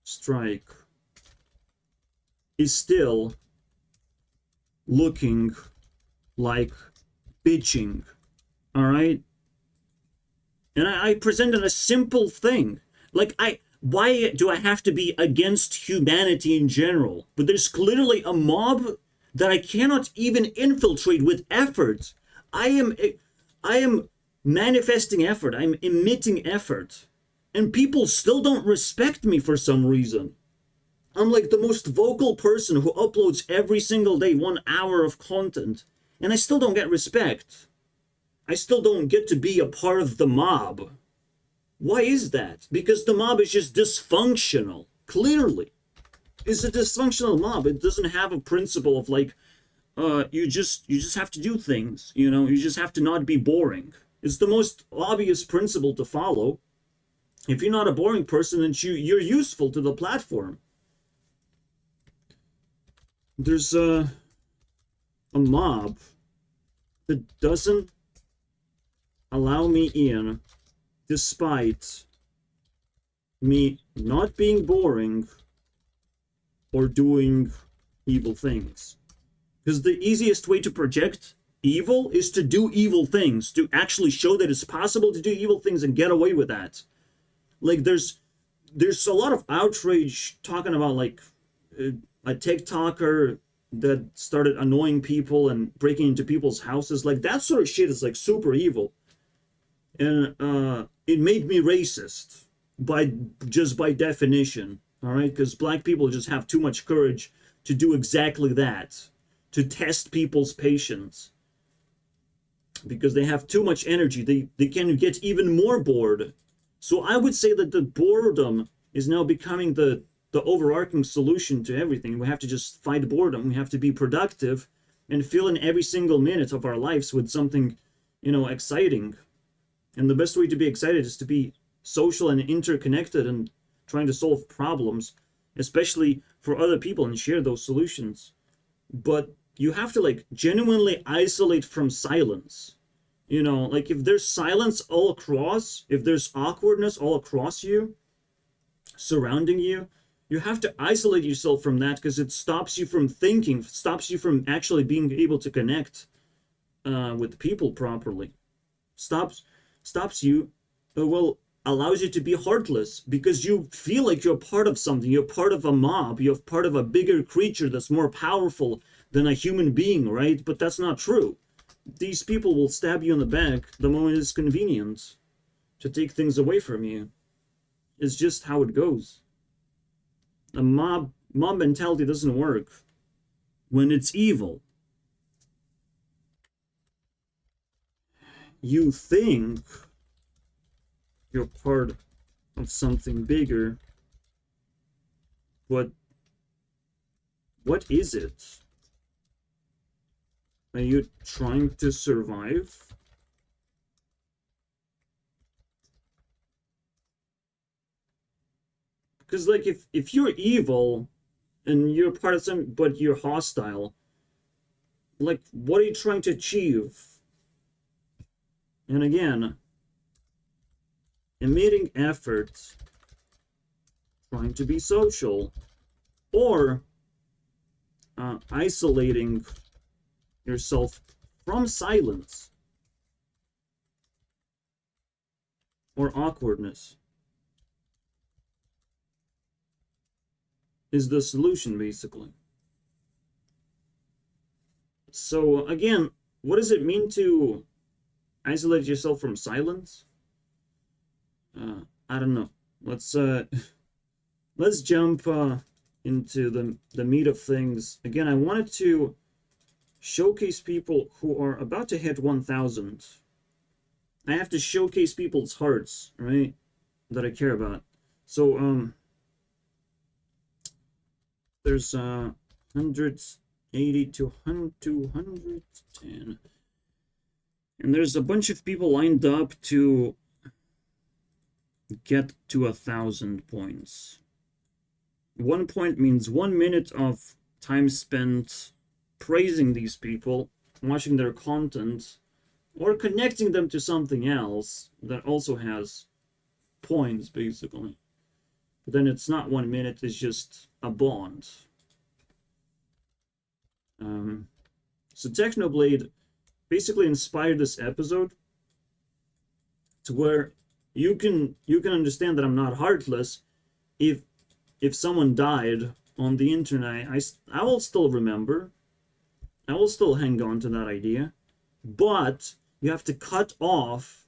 strike is still looking like bitching. All right? And I presented a simple thing. Like, why do I have to be against humanity in general? But there's clearly a mob that I cannot even infiltrate with effort. I am manifesting effort. I'm emitting effort. And people still don't respect me for some reason. I'm like the most vocal person who uploads every single day 1 hour of content. And I still don't get respect. I still don't get to be a part of the mob. Why is that? Because the mob is just dysfunctional. Clearly. It's a dysfunctional mob. It doesn't have a principle of like, you just have to do things. You just have to not be boring. It's the most obvious principle to follow. If you're not a boring person, then you're useful to the platform. There's a mob that doesn't allow me in despite me not being boring or doing evil things. Because the easiest way to project evil is to do evil things, to actually show that it's possible to do evil things and get away with that. Like, there's a lot of outrage talking about, like, a TikToker that started annoying people and breaking into people's houses. Like, that sort of shit is, like, super evil. And it made me racist by definition, all right? Because black people just have too much courage to do exactly that, to test people's patience. Because they have too much energy. They can get even more bored. So I would say that the boredom is now becoming the overarching solution to everything. We have to just fight boredom. We have to be productive and fill in every single minute of our lives with something, exciting. And the best way to be excited is to be social and interconnected and trying to solve problems, especially for other people, and share those solutions. But you have to, like, genuinely isolate from silence. Like, if there's silence all across, if there's awkwardness all across you, surrounding you, you have to isolate yourself from that, because it stops you from thinking, stops you from actually being able to connect with people properly. Stops you, allows you to be heartless, because you feel like you're part of something, you're part of a mob, you're part of a bigger creature that's more powerful than a human being, right? But that's not true. These people will stab you in the back the moment it's convenient to take things away from you. It's just how it goes. A mob mentality doesn't work when it's evil. You think you're part of something bigger, but what is it? Are you trying to survive? Because, like, if you're evil and you're part of something, but you're hostile, like, what are you trying to achieve? And again, emitting effort trying to be social, or isolating yourself from silence or awkwardness is the solution, basically. So again, what does it mean to isolate yourself from silence? I don't know. Let's let's jump into the meat of things. Again, I wanted to showcase people who are about to hit 1,000. I have to showcase people's hearts, right? That I care about. So there's 180 to 210. And there's a bunch of people lined up to get to 1,000 points. 1 point means 1 minute of time spent praising these people, watching their content, or connecting them to something else that also has points, basically. But then it's not 1 minute, it's just a bond. So Technoblade basically inspired this episode to where you can understand that I'm not heartless. If someone died on the internet, I will still remember. I will still hang on to that idea. But you have to cut off,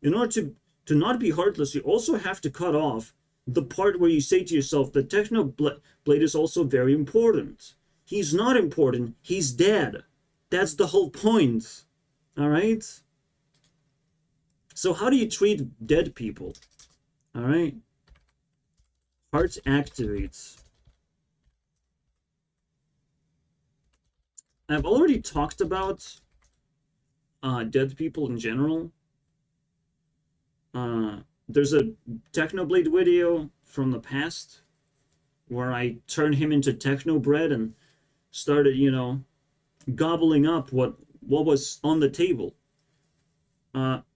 in order to not be heartless, you also have to cut off the part where you say to yourself that Technoblade is also very important. He's not important, he's dead. That's the whole point. Alright? So how do you treat dead people? Alright? Heart activates. I've already talked about dead people in general. There's a Technoblade video from the past where I turned him into Technobread and started, gobbling up what was on the table.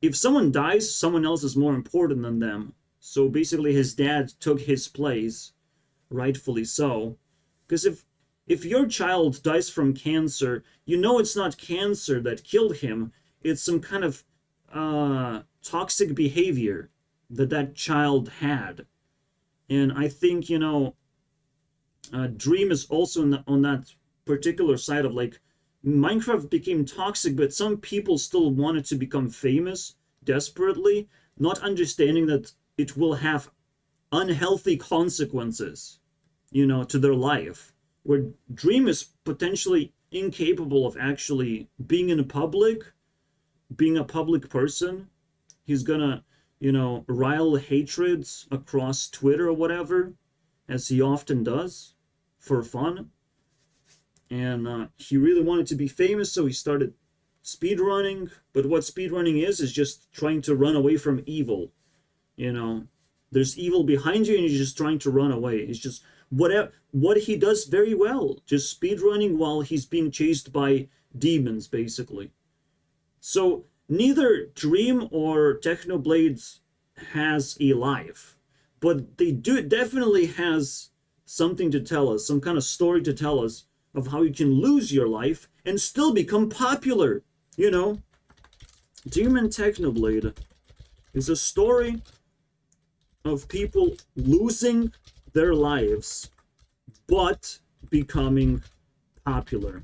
If someone dies, someone else is more important than them. So basically his dad took his place, rightfully so. Because if your child dies from cancer, it's not cancer that killed him. It's some kind of toxic behavior that child had. And I think, Dream is also on that particular side of like, Minecraft became toxic, but some people still wanted to become famous desperately, not understanding that it will have unhealthy consequences, to their life. Where Dream is potentially incapable of actually being in public, being a public person. He's gonna, rile hatreds across Twitter or whatever, as he often does, for fun. And he really wanted to be famous, so he started speedrunning. But what speedrunning is just trying to run away from evil. There's evil behind you and you're just trying to run away. It's just what he does very well. Just speedrunning while he's being chased by demons, basically. So neither Dream or Technoblades has a life. But they definitely has something to tell us, some kind of story to tell us of how you can lose your life and still become popular, Dream and Technoblade is a story of people losing their lives but becoming popular.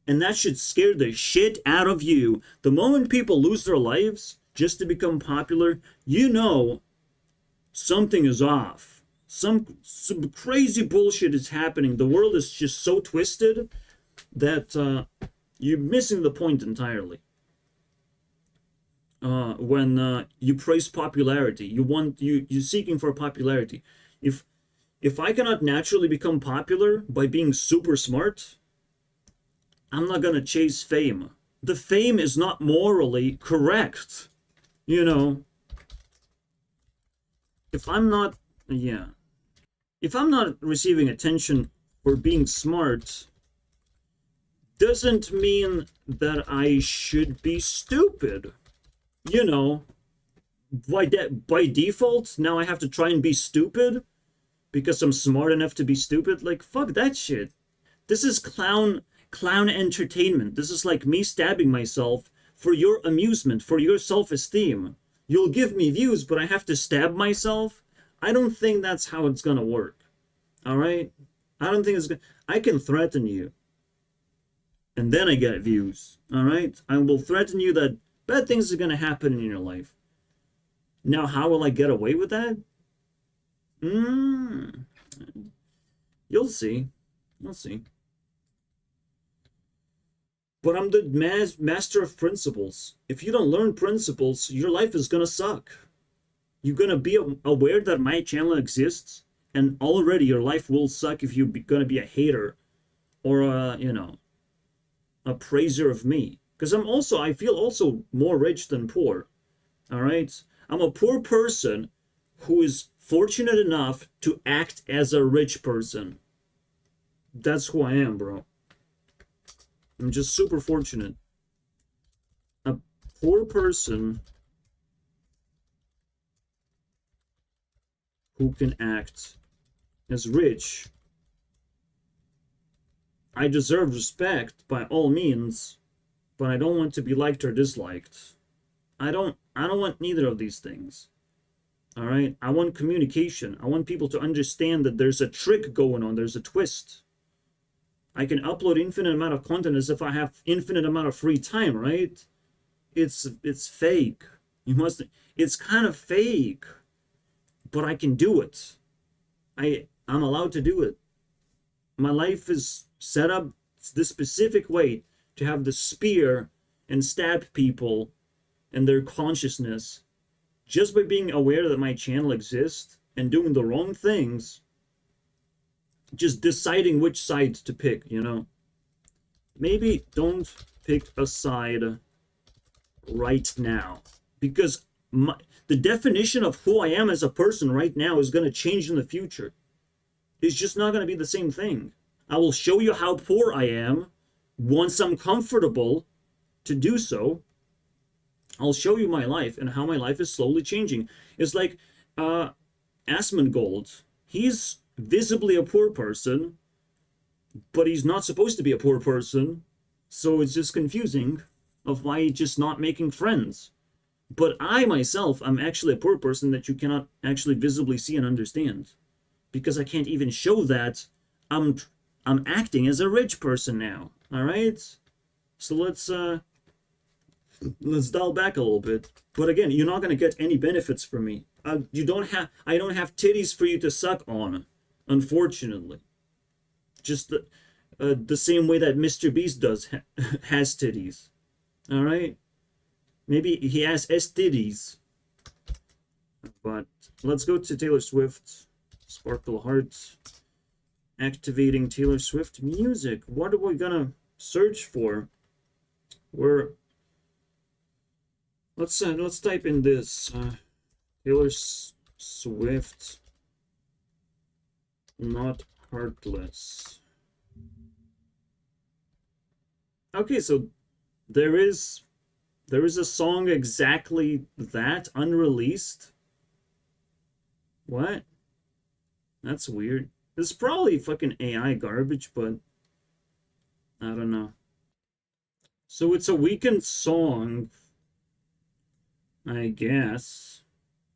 And that should scare the shit out of you. The moment people lose their lives just to become popular, something is off. Some crazy bullshit is happening. The world is just so twisted that you're missing the point entirely. When you praise popularity, you're seeking for popularity. If I cannot naturally become popular by being super smart, I'm not gonna chase fame. The fame is not morally correct. If I'm not receiving attention for being smart, doesn't mean that I should be stupid. By default, now I have to try and be stupid because I'm smart enough to be stupid. Like, fuck that shit. This is clown entertainment. This is like me stabbing myself for your amusement, for your self-esteem. You'll give me views, but I have to stab myself? I don't think that's how it's gonna work. All right? I don't think it's gonna... I can threaten you, and then I get views. All right? I will threaten you that bad things are gonna happen in your life. Now, how will I get away with that? You'll see. You'll see. But I'm the master of principles. If you don't learn principles, your life is gonna suck. You're gonna be aware that my channel exists, and already your life will suck if you're gonna be a hater or a, you know, a praiser of me. Because I feel also more rich than poor. All right? I'm a poor person who is fortunate enough to act as a rich person. That's who I am, bro. I'm just super fortunate. A poor person who can act as rich. I deserve respect by all means, but I don't want to be liked or disliked. I don't want neither of these things. All right? I want communication. I want people to understand that there's a trick going on. There's a twist. I can upload infinite amount of content as if I have infinite amount of free time, right? It's fake. It's kind of fake. But I can do it. I'm allowed to do it. My life is set up this specific way to have the spear and stab people and their consciousness just by being aware that my channel exists and doing the wrong things, just deciding which side to pick, you know. Maybe don't pick a side right now, because the definition of who I am as a person right now is going to change in the future. It's just not going to be the same thing. I will show you how poor I am once I'm comfortable to do so. I'll show you my life and how my life is slowly changing. It's like Asmongold. He's visibly a poor person, but he's not supposed to be a poor person. So it's just confusing of why he's just not making friends. But I myself, I'm actually a poor person that you cannot actually visibly see and understand, because I can't even show that I'm acting as a rich person now. All right, so let's dial back a little bit. But again, you're not gonna get any benefits from me. I don't have titties for you to suck on, unfortunately. Just the same way that Mr. Beast has titties. All right. Maybe he has STDs. But let's go to Taylor Swift. Sparkle Heart. Activating Taylor Swift music. What are we gonna search for? Let's type in this Taylor Swift, not Heartless. Okay, so there is a song exactly that, unreleased. What? That's weird. It's probably fucking AI garbage, but I don't know. So it's a Weeknd song, I guess.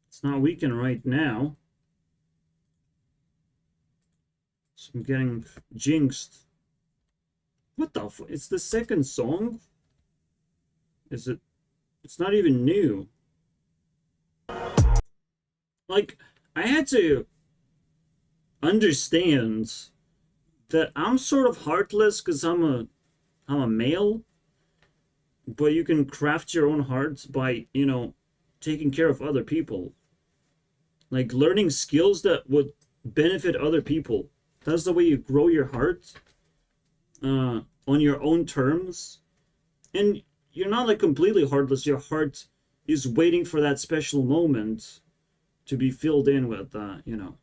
It's not Weeknd right now. So I'm getting jinxed. What the fuck? It's the second song? Is it? It's not even new. Like, I had to understand that I'm sort of heartless because I'm a male, but you can craft your own heart by, you know, taking care of other people. Like, learning skills that would benefit other people. That's the way you grow your heart, on your own terms. And you're not like completely heartless. Your heart is waiting for that special moment to be filled in with, you know,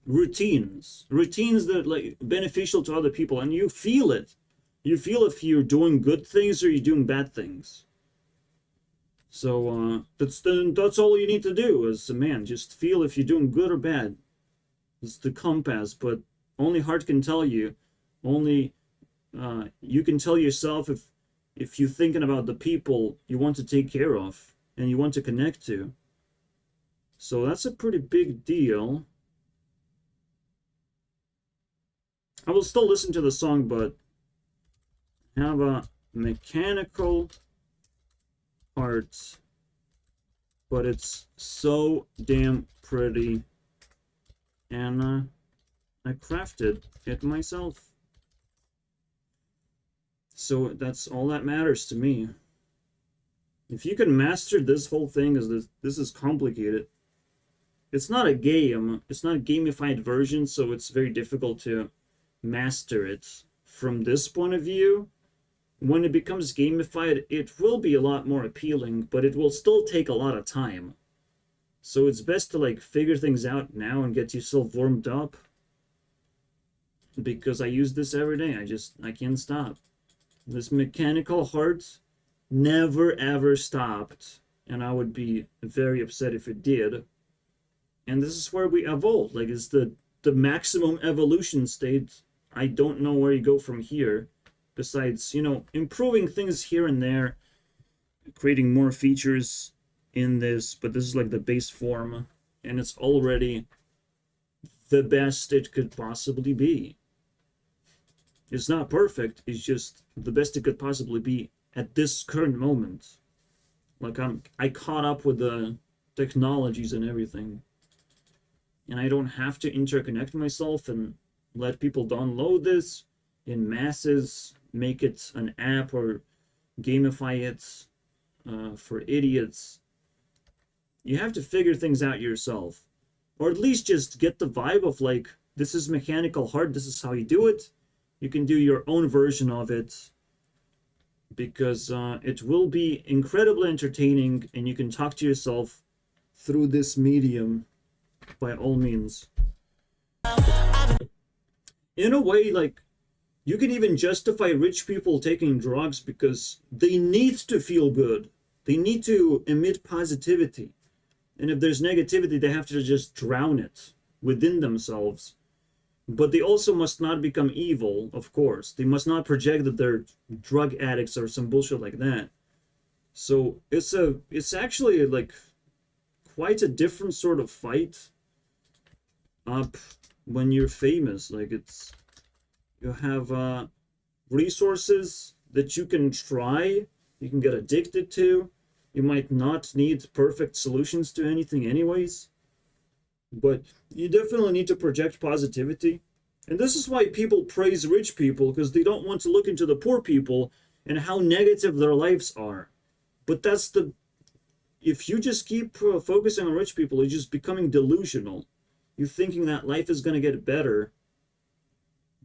routines that like beneficial to other people, and you feel it. You feel if you're doing good things or you're doing bad things. So that's all you need to do as a man. Just feel if you're doing good or bad. It's the compass, but only heart can tell you. Only you can tell yourself if you're thinking about the people you want to take care of and you want to connect to. So that's a pretty big deal. I will still listen to the song, but have a mechanical heart, but it's so damn pretty, and I crafted it myself. So that's all that matters to me. If you can master this whole thing, this is complicated. It's not a game. It's not a gamified version, so it's very difficult to master it. From this point of view, when it becomes gamified, it will be a lot more appealing, but it will still take a lot of time. So it's best to like figure things out now and get yourself warmed up. Because I use this every day. I can't stop. This mechanical heart never ever stopped, and I would be very upset if it did. And this is where we evolve. Like, it's the maximum evolution state. I don't know where you go from here, besides, you know, improving things here and there, creating more features in this, but this is like the base form, and it's already the best it could possibly be. It's not perfect, it's just the best it could possibly be at this current moment. Like, I caught up with the technologies and everything, and I don't have to interconnect myself and let people download this in masses, make it an app or gamify it for idiots. You have to figure things out yourself, or at least just get the vibe of like, this is mechanical heart, this is how you do it. You can do your own version of it, because it will be incredibly entertaining, and you can talk to yourself through this medium by all means. In a way, like, you can even justify rich people taking drugs because they need to feel good. They need to emit positivity. And if there's negativity, they have to just drown it within themselves. But they also must not become evil, of course. They must not project that they're drug addicts or some bullshit like that. So it's actually like quite a different sort of fight up when you're famous. Like, you have resources that you can try, you can get addicted to. You might not need perfect solutions to anything anyways, but you definitely need to project positivity. And this is why people praise rich people, because they don't want to look into the poor people and how negative their lives are. But if you just keep focusing on rich people, you're just becoming delusional. You're thinking that life is going to get better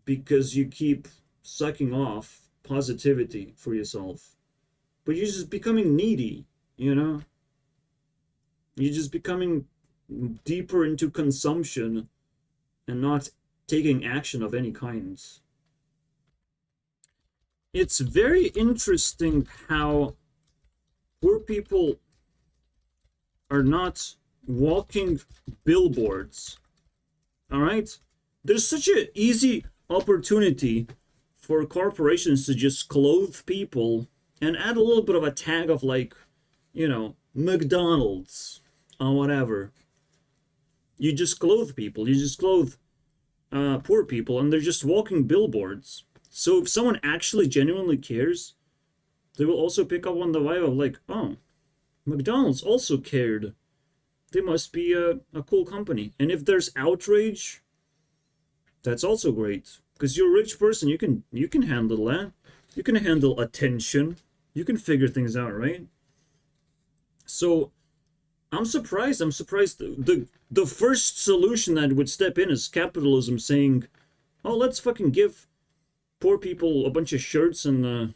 because you keep sucking off positivity for yourself. But you're just becoming needy, you know? You're just becoming deeper into consumption and not taking action of any kinds. It's very interesting how poor people are not walking billboards. All right? There's such an easy opportunity for corporations to just clothe people and add a little bit of a tag of, like, you know, McDonald's or whatever. You just clothe people. You just clothe poor people, and they're just walking billboards. So if someone actually genuinely cares, they will also pick up on the vibe of like, oh, McDonald's also cared. They must be a cool company. And if there's outrage, that's also great, because you're a rich person. You can handle that. You can handle attention. You can figure things out, right? So I'm surprised. The first solution that would step in is capitalism saying, oh, let's fucking give poor people a bunch of shirts and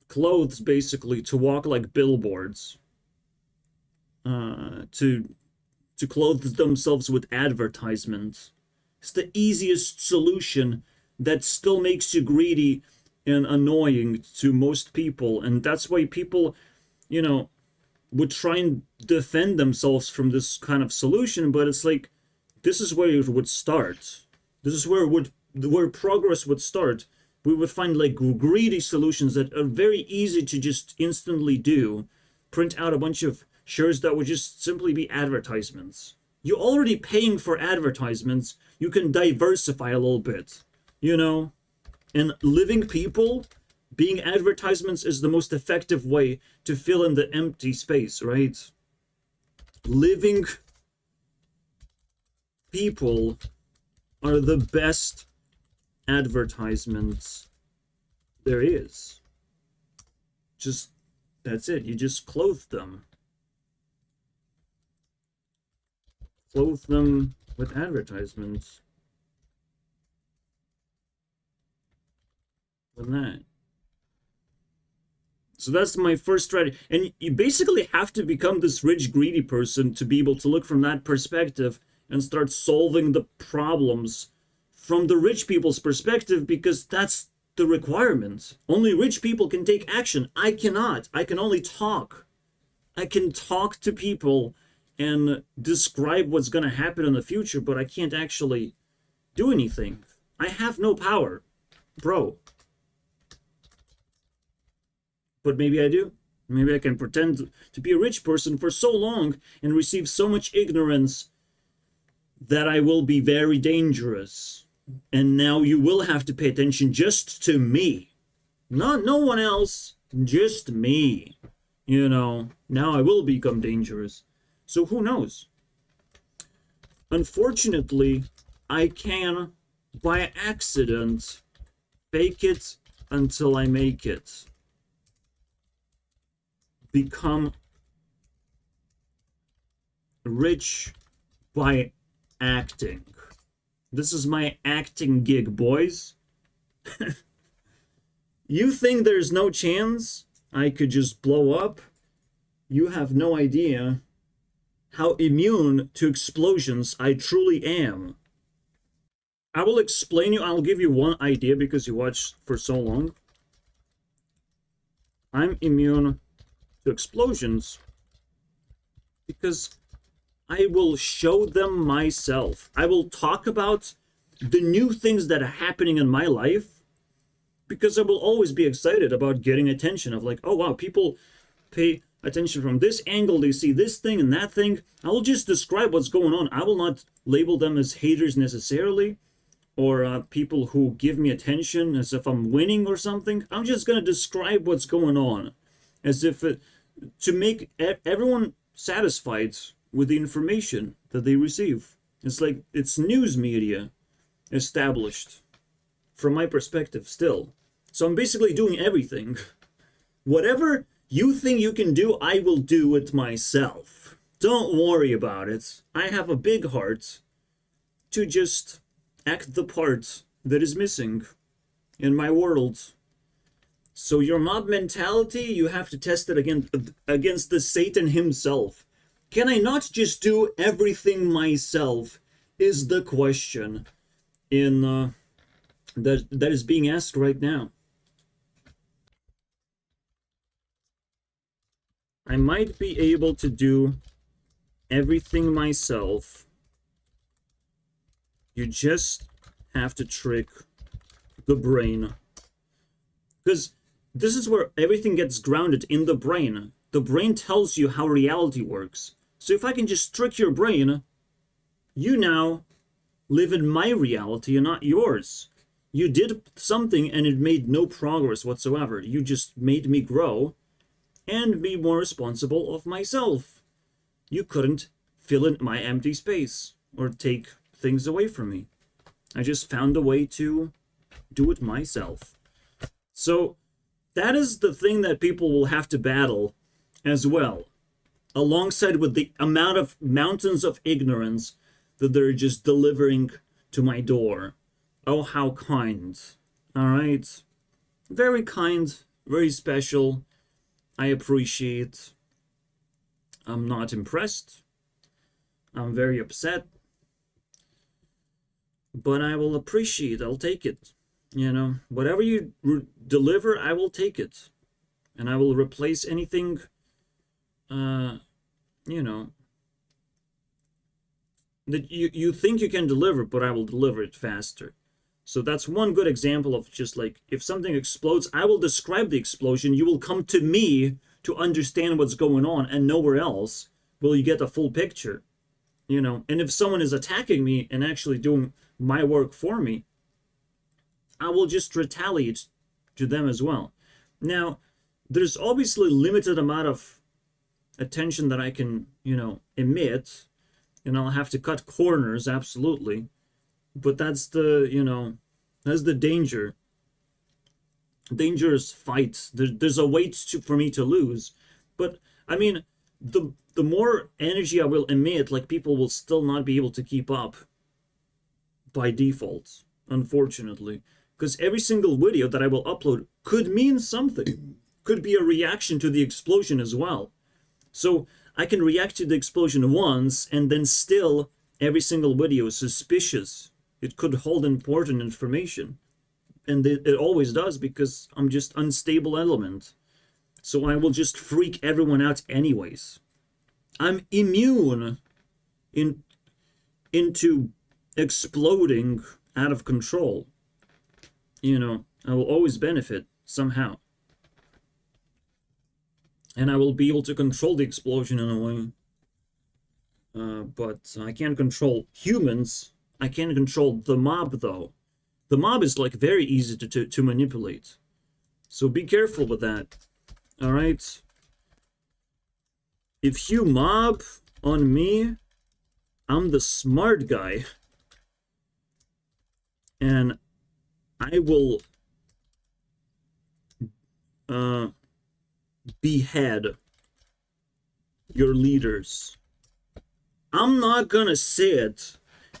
clothes, basically, to walk like billboards, to clothe themselves with advertisements. It's the easiest solution that still makes you greedy and annoying to most people, and that's why people, you know, would try and defend themselves from this kind of solution. But it's like, this is where it would start. This is where progress would start. We would find like greedy solutions that are very easy to just instantly do. Print out a bunch of shirts that would just simply be advertisements. You're already paying for advertisements. You can diversify a little bit, you know? And living people, being advertisements is the most effective way to fill in the empty space, right? Living people are the best advertisements there is. Just, that's it. You just clothe them. Clothe them with advertisements. Than that. So that's my first strategy. And you basically have to become this rich, greedy person to be able to look from that perspective and start solving the problems from the rich people's perspective, because that's the requirement. Only rich people can take action. I cannot. I can only talk. I can talk to people and describe what's going to happen in the future, but I can't actually do anything. I have no power, bro. But maybe I do. Maybe I can pretend to be a rich person for so long and receive so much ignorance that I will be very dangerous. And now you will have to pay attention just to me. Not no one else, just me. You know, now I will become dangerous. So who knows? Unfortunately, I can, by accident, fake it until I make it. Become rich by acting. This is my acting gig, boys. You think there's no chance I could just blow up? You have no idea how immune to explosions I truly am. I will explain you, I'll give you one idea because you watched for so long. I'm immune to explosions because I will show them myself. I will talk about the new things that are happening in my life because I will always be excited about getting attention of like, oh wow, people pay attention from this angle, they see this thing and that thing. I will just describe what's going on. I will not label them as haters necessarily, or people who give me attention as if I'm winning or something. I'm just going to describe what's going on as if to make everyone satisfied with the information that they receive. It's like it's news media established from my perspective still. So I'm basically doing everything. Whatever you think you can do, I will do it myself. Don't worry about it. I have a big heart to just act the part that is missing in my world. So your mob mentality, you have to test it against the Satan himself. Can I not just do everything myself is the question in that is being asked right now. I might be able to do everything myself. You just have to trick the brain. Because this is where everything gets grounded in the brain. The brain tells you how reality works. So if I can just trick your brain, you now live in my reality and not yours. You did something and it made no progress whatsoever. You just made me grow and be more responsible of myself. You couldn't fill in my empty space or take things away from me. I just found a way to do it myself. So that is the thing that people will have to battle as well, alongside with the amount of mountains of ignorance that they're just delivering to my door. Oh, how kind. All right. Very kind, very special. I appreciate. I'm not impressed. I'm very upset. But I will appreciate. I'll take it. You know, whatever you deliver, I will take it. And I will replace anything, you know, that you think you can deliver, but I will deliver it faster. So that's one good example of just like, if something explodes, I will describe the explosion. You will come to me to understand what's going on, and nowhere else will you get a full picture, you know. And if someone is attacking me and actually doing my work for me, I will just retaliate to them as well. Now, there's obviously limited amount of attention that I can, you know, emit, and I'll have to cut corners, absolutely. But that's the, you know, that's the danger. Dangerous fight. There's a weight for me to lose. But I mean, the more energy I will emit, like, people will still not be able to keep up by default, unfortunately. Because every single video that I will upload could mean something. Could be a reaction to the explosion as well. So I can react to the explosion once, and then still every single video is suspicious. It could hold important information. And it always does, because I'm just unstable element. So I will just freak everyone out anyways. I'm immune into exploding out of control. You know, I will always benefit somehow. And I will be able to control the explosion in a way. But I can't control humans. I can't control the mob, though. The mob is, like, very easy to manipulate. So be careful with that. Alright? If you mob on me, I'm the smart guy. And I will behead your leaders. I'm not gonna sit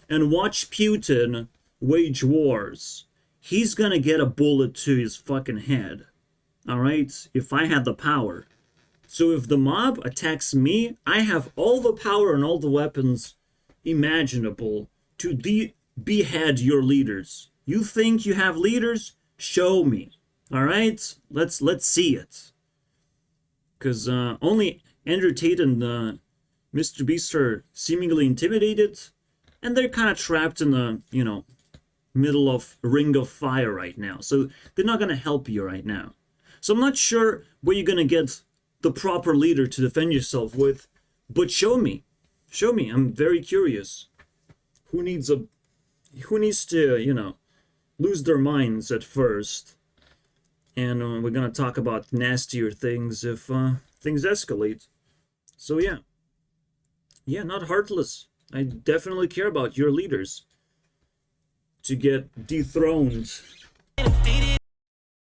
and watch Putin wage wars. He's gonna get a bullet to his fucking head. Alright? If I had the power. So if the mob attacks me, I have all the power and all the weapons imaginable to behead your leaders. You think you have leaders? Show me. Alright? Let's see it. Because only Andrew Tate and Mr. Beast are seemingly intimidated, and they're kind of trapped in the, you know, middle of a ring of fire right now. So they're not going to help you right now. So I'm not sure where you're going to get the proper leader to defend yourself with, but show me. Show me. I'm very curious. Who needs to, you know, lose their minds at first? And we're going to talk about nastier things if things escalate. So yeah. Yeah, not Heartless. I definitely care about your leaders to get dethroned.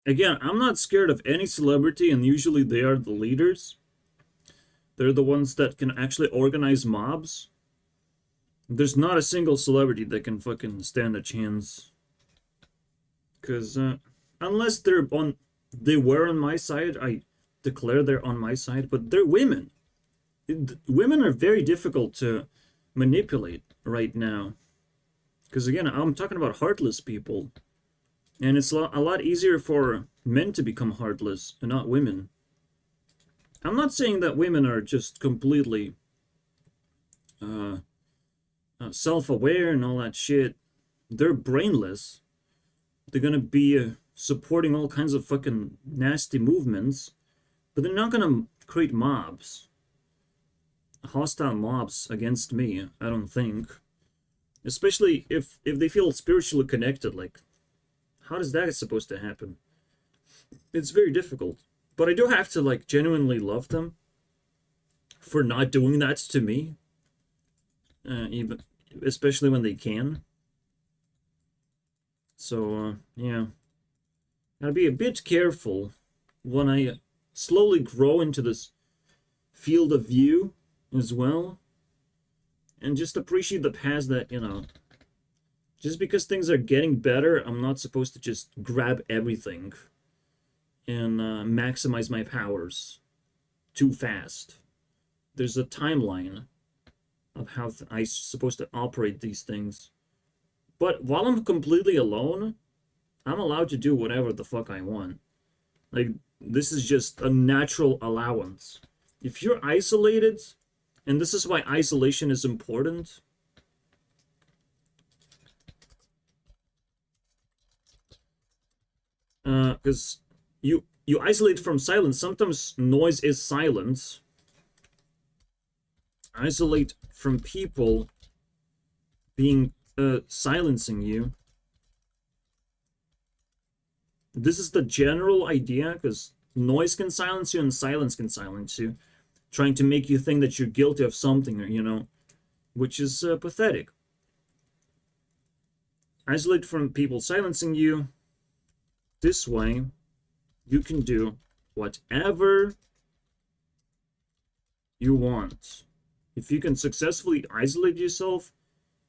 Again, I'm not scared of any celebrity, and usually they are the leaders. They're the ones that can actually organize mobs. There's not a single celebrity that can fucking stand a chance. Because unless they were on my side, I declare they're on my side, but they're women. Women are very difficult to manipulate right now. Because again, I'm talking about heartless people. And it's a lot easier for men to become heartless and not women. I'm not saying that women are just completely self-aware and all that shit. They're brainless. They're gonna be supporting all kinds of fucking nasty movements, but they're not gonna create mobs. Hostile mobs against me, I don't think. Especially if they feel spiritually connected, like, how is that supposed to happen? It's very difficult. But I do have to, like, genuinely love them for not doing that to me. Even, especially when they can. So, yeah. Gotta be a bit careful when I slowly grow into this field of view as well. And just appreciate the past that, you know, just because things are getting better, I'm not supposed to just grab everything and maximize my powers too fast. There's a timeline of how I'm supposed to operate these things. But while I'm completely alone, I'm allowed to do whatever the fuck I want. Like, this is just a natural allowance. If you're isolated, and this is why isolation is important, because you isolate from silence. Sometimes noise is silence. Isolate from people being silencing you. This is the general idea, because noise can silence you and silence can silence you, trying to make you think that you're guilty of something, or, you know, which is pathetic. Isolate from people silencing you. This way, you can do whatever you want. If you can successfully isolate yourself,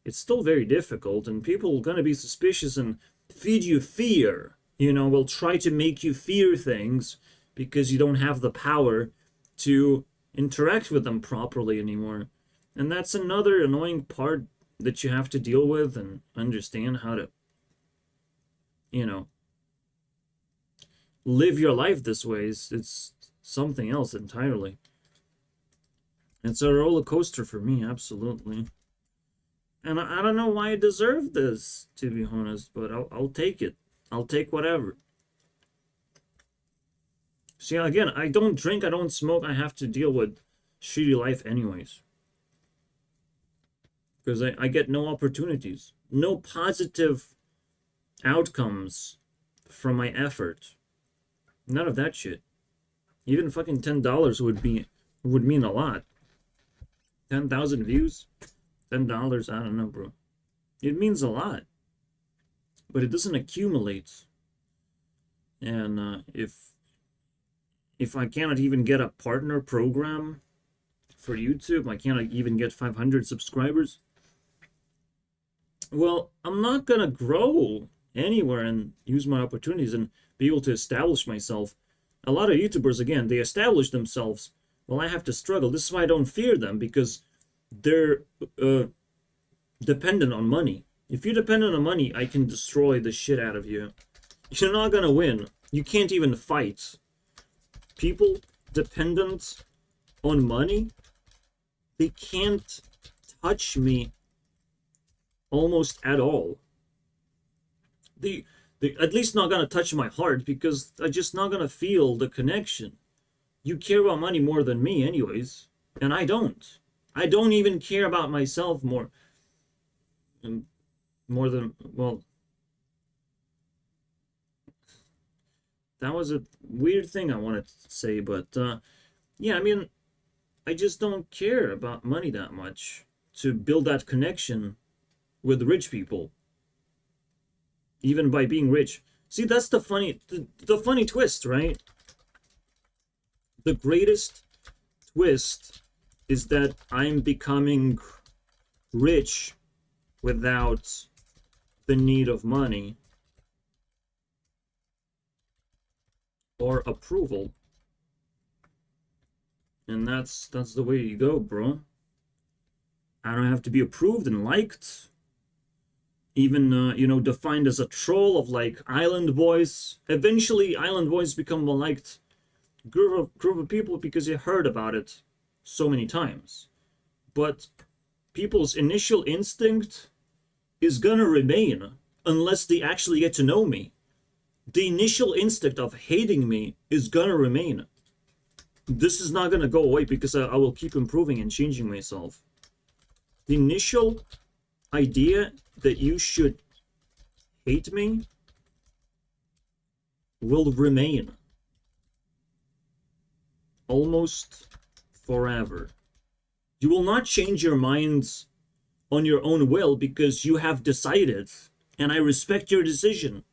it's still very difficult, and people are gonna be suspicious and feed you fear. You know, will try to make you fear things because you don't have the power to interact with them properly anymore. And that's another annoying part that you have to deal with and understand how to, you know, live your life this way. It's something else entirely. It's a roller coaster for me, absolutely. And I don't know why I deserve this, to be honest, but I'll take it. I'll take whatever. See, again, I don't drink, I don't smoke, I have to deal with shitty life anyways. Because I get no opportunities. No positive outcomes from my effort. None of that shit. Even fucking $10 would mean a lot. 10,000 views? $10, I don't know, bro. It means a lot. But it doesn't accumulate. And if I cannot even get a partner program for YouTube, I cannot even get 500 subscribers, well, I'm not gonna grow anywhere and use my opportunities and be able to establish myself. A lot of YouTubers, again, they establish themselves. Well, I have to struggle. This is why I don't fear them, because they're dependent on money. If you're dependent on money, I can destroy the shit out of you. You're not gonna win. You can't even fight. People dependent on money, they can't touch me almost at all. They at least not gonna touch my heart, because I'm just not gonna feel the connection. You care about money more than me anyways, and I don't. I don't even care about myself more than, well, that was a weird thing I wanted to say, but yeah, I mean, I just don't care about money that much to build that connection with rich people, even by being rich. See, that's the funny twist, right? The greatest twist is that I'm becoming rich without the need of money or approval. And that's the way you go, bro. I don't have to be approved and liked. Even, you know, defined as a troll of, like, island boys. Eventually, island boys become a liked group of people because you heard about it so many times. But people's initial instinct is gonna remain unless they actually get to know me. The initial instinct of hating me is gonna remain. This is not gonna go away because I will keep improving and changing myself. The initial idea that you should hate me will remain almost forever. You will not change your minds on your own will because you have decided, and I respect your decision.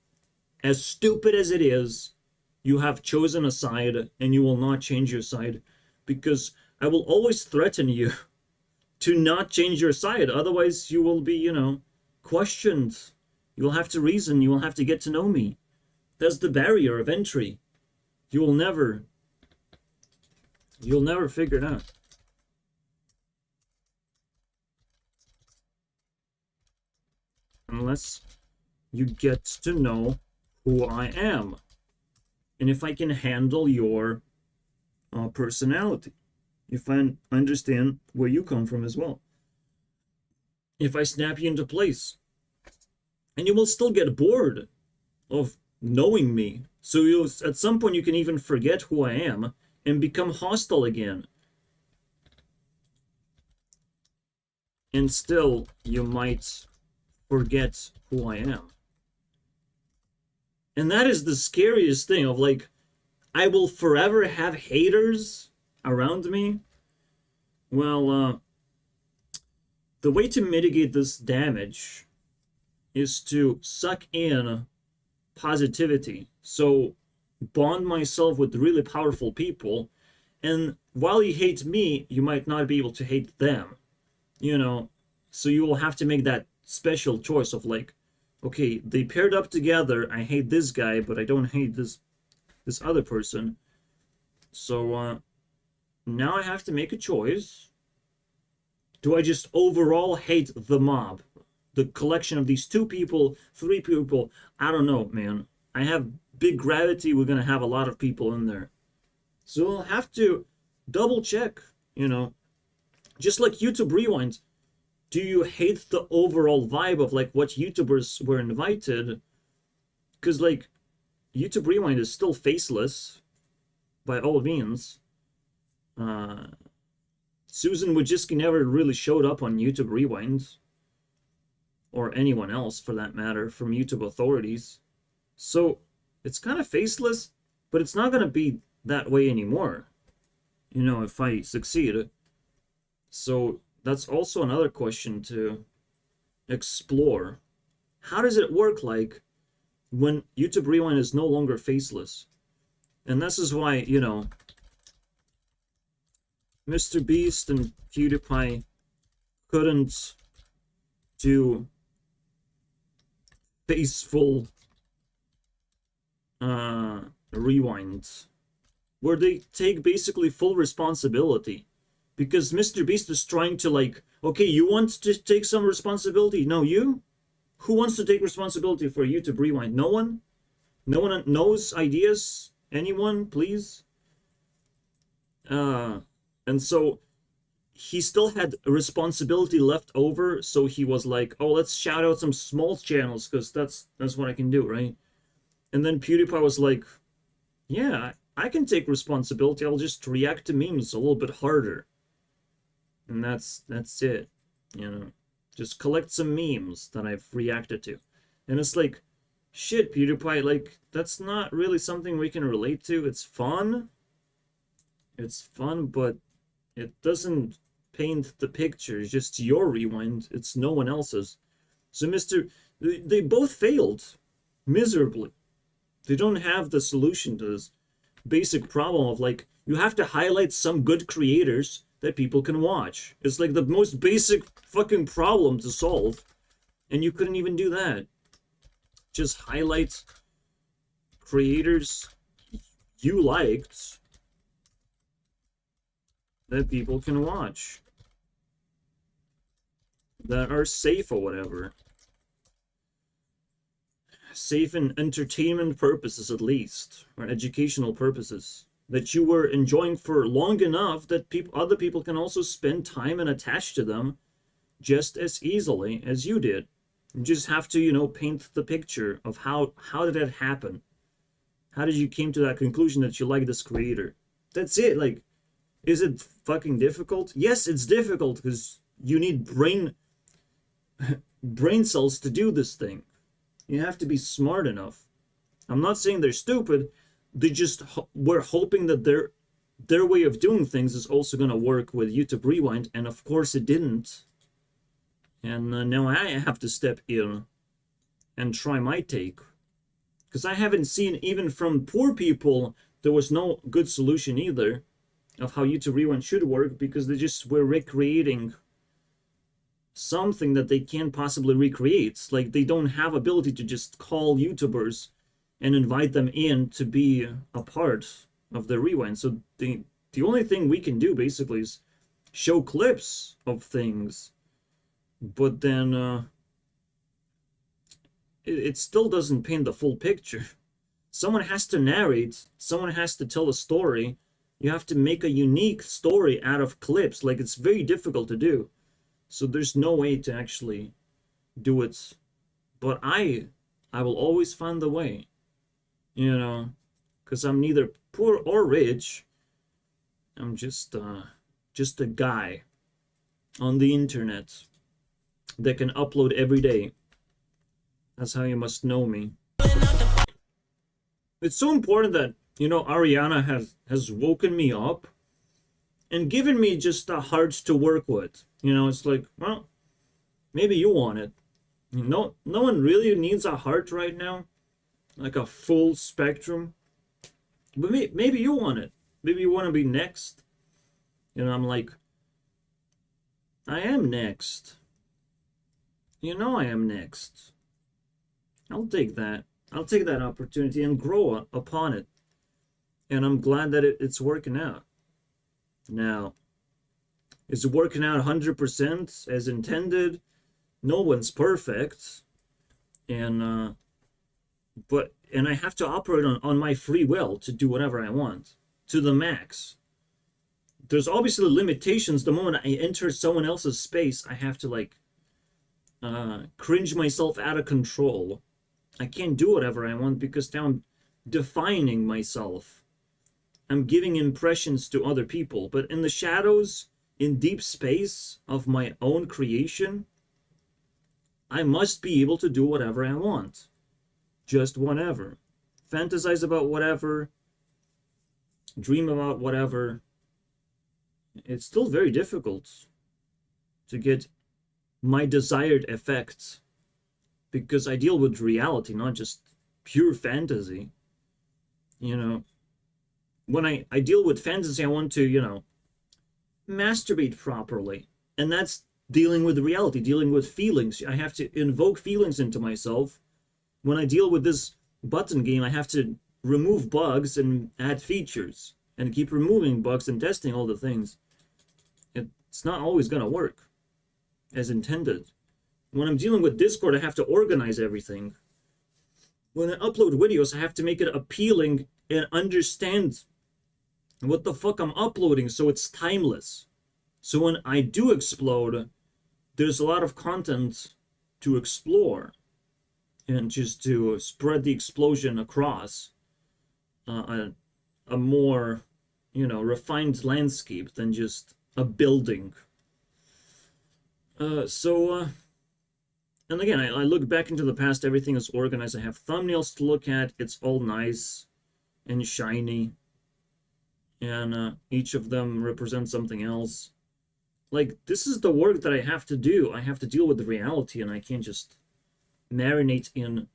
As stupid as it is, you have chosen a side, and you will not change your side, because I will always threaten you to not change your side. Otherwise, you will be, you know, questioned. You will have to reason. You will have to get to know me. That's the barrier of entry. You'll never figure it out. Unless you get to know who I am, and if I can handle your personality, if I understand where you come from as well, if I snap you into place. And you will still get bored of knowing me. So you, at some point, you can even forget who I am and become hostile again. And still, you might forget who I am. And that is the scariest thing of like, I will forever have haters around me. Well, the way to mitigate this damage is to suck in positivity. So bond myself with really powerful people, and while you hate me, you might not be able to hate them, you know. So you will have to make that special choice of like, okay, they paired up together, I hate this guy, but I don't hate this other person. So now I have to make a choice. Do I just overall hate the mob, the collection of these 2 people, 3 people? I don't know, man. I have big gravity. We're gonna have a lot of people in there, so we'll have to double check, you know. Just like YouTube Rewind, do you hate the overall vibe of like what YouTubers were invited? Because like YouTube Rewind is still faceless by all means. Susan Wojcicki never really showed up on YouTube Rewind, or anyone else for that matter from YouTube authorities. So it's kind of faceless, but it's not going to be that way anymore, you know, if I succeed. So that's also another question to explore. How does it work like when YouTube Rewind is no longer faceless? And this is why, you know, Mr. Beast and PewDiePie couldn't do faceful rewinds where they take basically full responsibility, because Mr. Beast is trying to like, okay, you want to take some responsibility? No, you? Who wants to take responsibility for YouTube Rewind? No one? No one knows ideas? Anyone, please? And so he still had a responsibility left over, so he was like, oh, let's shout out some small channels because that's what I can do, right? And then PewDiePie was like, yeah, I can take responsibility. I'll just react to memes a little bit harder. And that's it, you know. Just collect some memes that I've reacted to. And it's like, shit, PewDiePie, like, that's not really something we can relate to. It's fun. It's fun, but it doesn't paint the picture. It's just your rewind. It's no one else's. So they both failed miserably. They don't have the solution to this basic problem of like, you have to highlight some good creators that people can watch. It's like the most basic fucking problem to solve, and you couldn't even do that. Just highlight creators you liked that people can watch, that are safe or whatever. Safe in entertainment purposes, at least, or educational purposes, that you were enjoying for long enough that other people can also spend time and attach to them just as easily as you did. You just have to, you know, paint the picture of how did that happen? How did you came to that conclusion that you like this creator? That's it. Like, is it fucking difficult? Yes, it's difficult because you need brain cells to do this thing. You have to be smart enough. I'm not saying they're stupid. They just we're hoping that their way of doing things is also going to work with YouTube Rewind, and of course it didn't. And now I have to step in and try my take, because I haven't seen, even from poor people, there was no good solution either of how YouTube Rewind should work, because they just were recreating something that they can't possibly recreate. Like, they don't have ability to just call YouTubers and invite them in to be a part of the rewind. So the only thing we can do basically is show clips of things, but then it still doesn't paint the full picture. Someone has to narrate, someone has to tell a story. You have to make a unique story out of clips. Like, it's very difficult to do. So there's no way to actually do it. But I will always find the way, you know, because I'm neither poor or rich. I'm just a guy on the internet that can upload every day. That's how you must know me. It's so important that, you know, Ariana has woken me up and given me just a heart to work with. You know, it's like, well, maybe you want it. No one really needs a heart right now, like a full spectrum. But maybe you want it. Maybe you want to be next. You know, I'm like, I am next. You know I am next. I'll take that. I'll take that opportunity and grow upon it. And I'm glad that it's working out. Now, is it working out 100% as intended? No one's perfect. And I have to operate on my free will to do whatever I want to the max. There's obviously limitations. The moment I enter someone else's space, I have to like cringe myself out of control. I can't do whatever I want because now I'm defining myself. I'm giving impressions to other people. But in the shadows, in deep space of my own creation, I must be able to do whatever I want. Just whatever. Fantasize about whatever. Dream about whatever. It's still very difficult to get my desired effects because I deal with reality, not just pure fantasy. You know, when I deal with fantasy, I want to, you know, masturbate properly. And that's dealing with reality, dealing with feelings. I have to invoke feelings into myself. When I deal with this button game, I have to remove bugs and add features and keep removing bugs and testing all the things. It's not always going to work as intended. When I'm dealing with Discord, I have to organize everything. When I upload videos, I have to make it appealing and understand what the fuck I'm uploading so it's timeless. So when I do explode, there's a lot of content to explore and just to spread the explosion across a more, you know, refined landscape than just a building. And again, I look back into the past, everything is organized. I have thumbnails to look at. It's all nice and shiny. And each of them represents something else. Like, this is the work that I have to do. I have to deal with the reality, and I can't just marinate in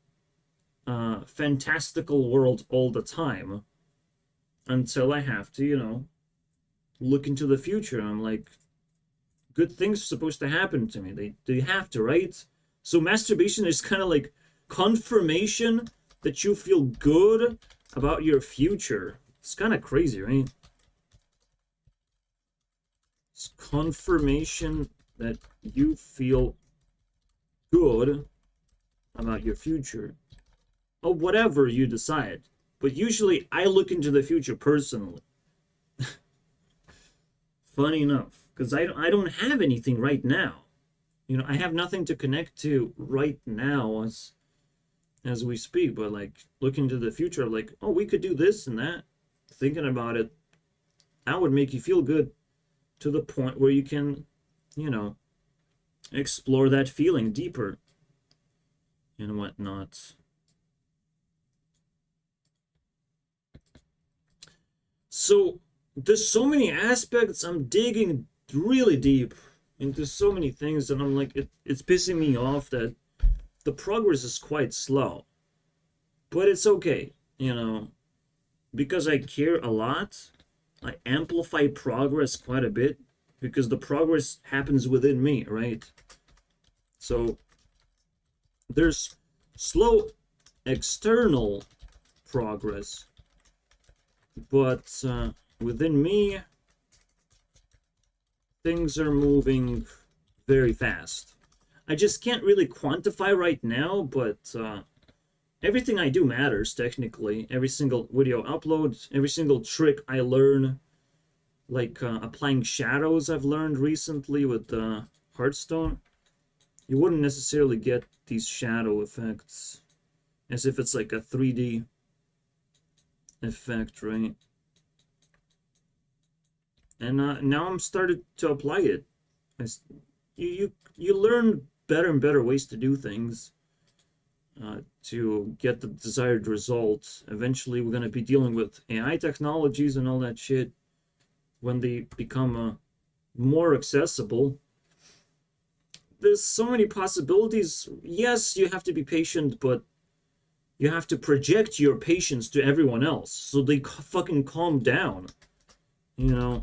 fantastical world all the time until I have to, you know, look into the future. I'm like, good things are supposed to happen to me. They have to, right? So masturbation is kind of like confirmation that you feel good about your future. It's kind of crazy, right? It's confirmation that you feel good about your future. Or whatever you decide. But usually I look into the future personally. Funny enough. Because I don't have anything right now. You know, I have nothing to connect to right now as we speak. But like looking to the future, like, oh, we could do this and that. Thinking about it, that would make you feel good to the point where you can, you know, explore that feeling deeper and whatnot. So there's so many aspects. I'm digging really deep into so many things, and I'm like, it's pissing me off that the progress is quite slow. But it's okay, you know, because I care a lot. I amplify progress quite a bit because the progress happens within me, right? So there's slow external progress, but within me, things are moving very fast. I just can't really quantify right now, but everything I do matters, technically. Every single video upload, every single trick I learn, like applying shadows I've learned recently with Hearthstone. You wouldn't necessarily get these shadow effects as if it's like a 3D effect, right? And now I'm started to apply it. You learn better and better ways to do things to get the desired results. Eventually, we're going to be dealing with AI technologies and all that shit when they become more accessible. There's so many possibilities. Yes, you have to be patient, but you have to project your patience to everyone else so they fucking calm down, you know,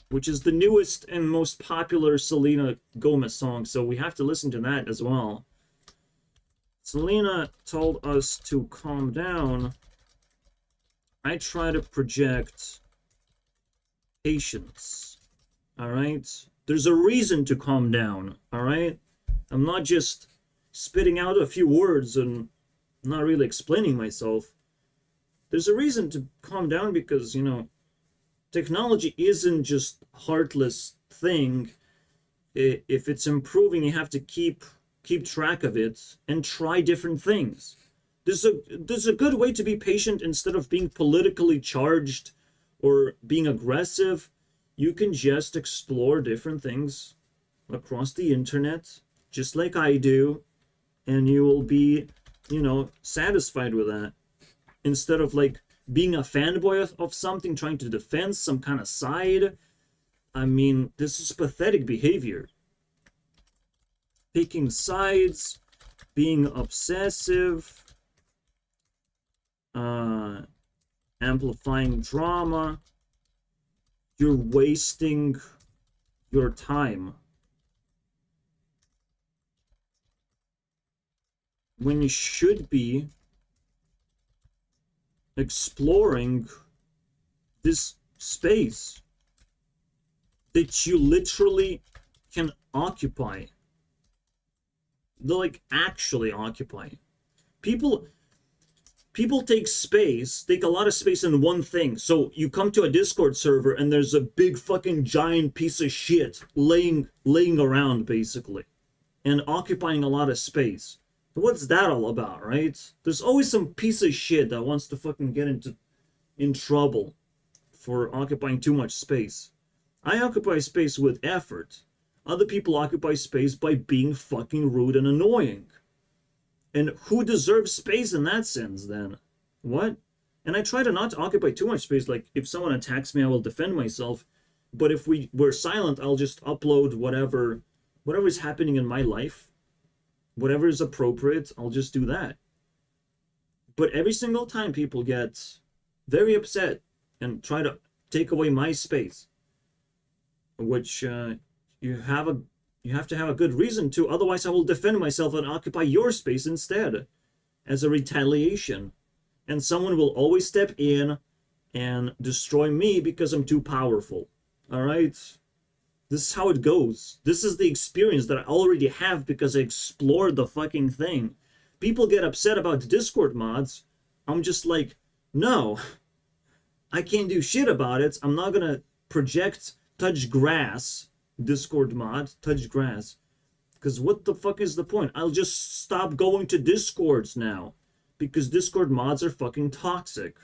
which is the newest and most popular Selena Gomez song, so we have to listen to that as well. Selena told us to calm down. I try to project patience, all right? There's a reason to calm down, all right? I'm not just spitting out a few words and not really explaining myself. There's a reason to calm down because, you know, technology isn't just heartless thing. If it's improving, you have to keep track of it and try different things. There's a good way to be patient instead of being politically charged or being aggressive. You can just explore different things across the internet, just like I do, and you will be, you know, satisfied with that. Instead of like being a fanboy of something, trying to defend some kind of side. I mean, this is pathetic behavior. Picking sides, being obsessive, amplifying drama. You're wasting your time. When you should be exploring this space that you literally can occupy. Like actually occupy. People take a lot of space in one thing. So you come to a Discord server and there's a big fucking giant piece of shit laying around basically and occupying a lot of space. What's that all about, right? There's always some piece of shit that wants to fucking get in trouble for occupying too much space. I occupy space with effort. Other people occupy space by being fucking rude and annoying. And who deserves space in that sense, then? What? And I try to not occupy too much space. Like, if someone attacks me, I will defend myself. But if we're silent, I'll just upload whatever is happening in my life. Whatever is appropriate, I'll just do that. But every single time people get very upset and try to take away my space, which you have to have a good reason to, otherwise I will defend myself and occupy your space instead as a retaliation. And someone will always step in and destroy me because I'm too powerful. All right? This is how it goes. This is the experience that I already have because I explored the fucking thing. People get upset about Discord mods. I'm just like, no, I can't do shit about it. I'm not gonna project touch grass, Discord mod, touch grass. Because what the fuck is the point? I'll just stop going to Discords now. Because Discord mods are fucking toxic.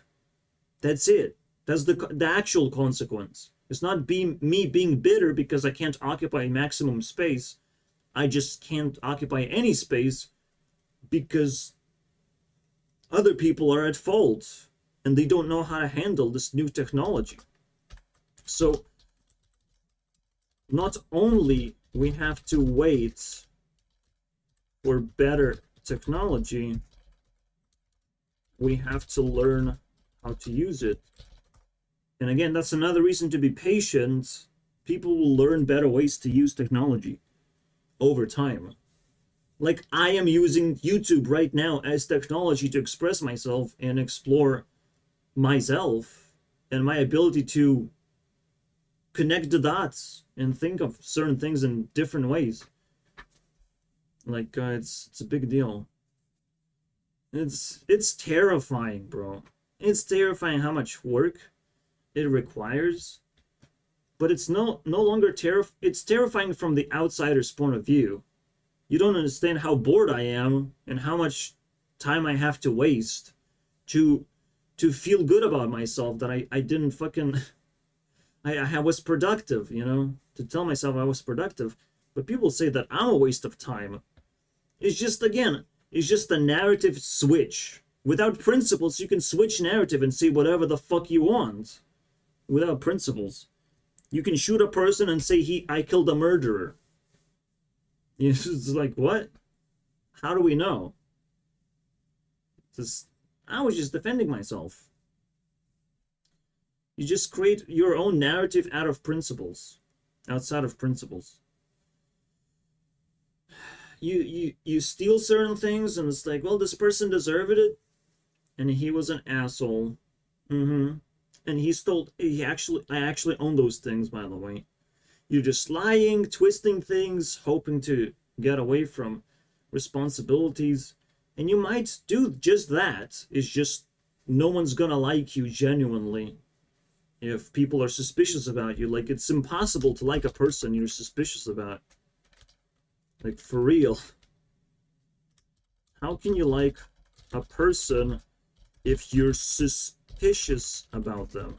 That's it. That's the actual consequence. It's not me being bitter because I can't occupy maximum space. I just can't occupy any space because other people are at fault and they don't know how to handle this new technology. So not only we have to wait for better technology, we have to learn how to use it. And again, that's another reason to be patient. People will learn better ways to use technology over time. Like, I am using YouTube right now as technology to express myself and explore myself and my ability to connect the dots and think of certain things in different ways. Like, it's a big deal. It's terrifying, bro. It's terrifying how much work it requires. But it's no longer it's terrifying from the outsider's point of view. You don't understand how bored I am and how much time I have to waste to feel good about myself that I didn't fucking I was productive, you know, to tell myself I was productive. But people say that I'm a waste of time. It's just, again, it's just a narrative switch. Without principles, you can switch narrative and say whatever the fuck you want. Without principles. You can shoot a person and say I killed a murderer. It's like, what? How do we know? I was just defending myself. You just create your own narrative out of principles, outside of principles. You steal certain things, and it's like, well, this person deserved it, and he was an asshole. And I actually own those things, by the way. You're just lying, twisting things, hoping to get away from responsibilities. And you might do just that. It's just no one's gonna like you genuinely if people are suspicious about you. Like, it's impossible to like a person you're suspicious about. Like, for real. How can you like a person if you're suspicious about them?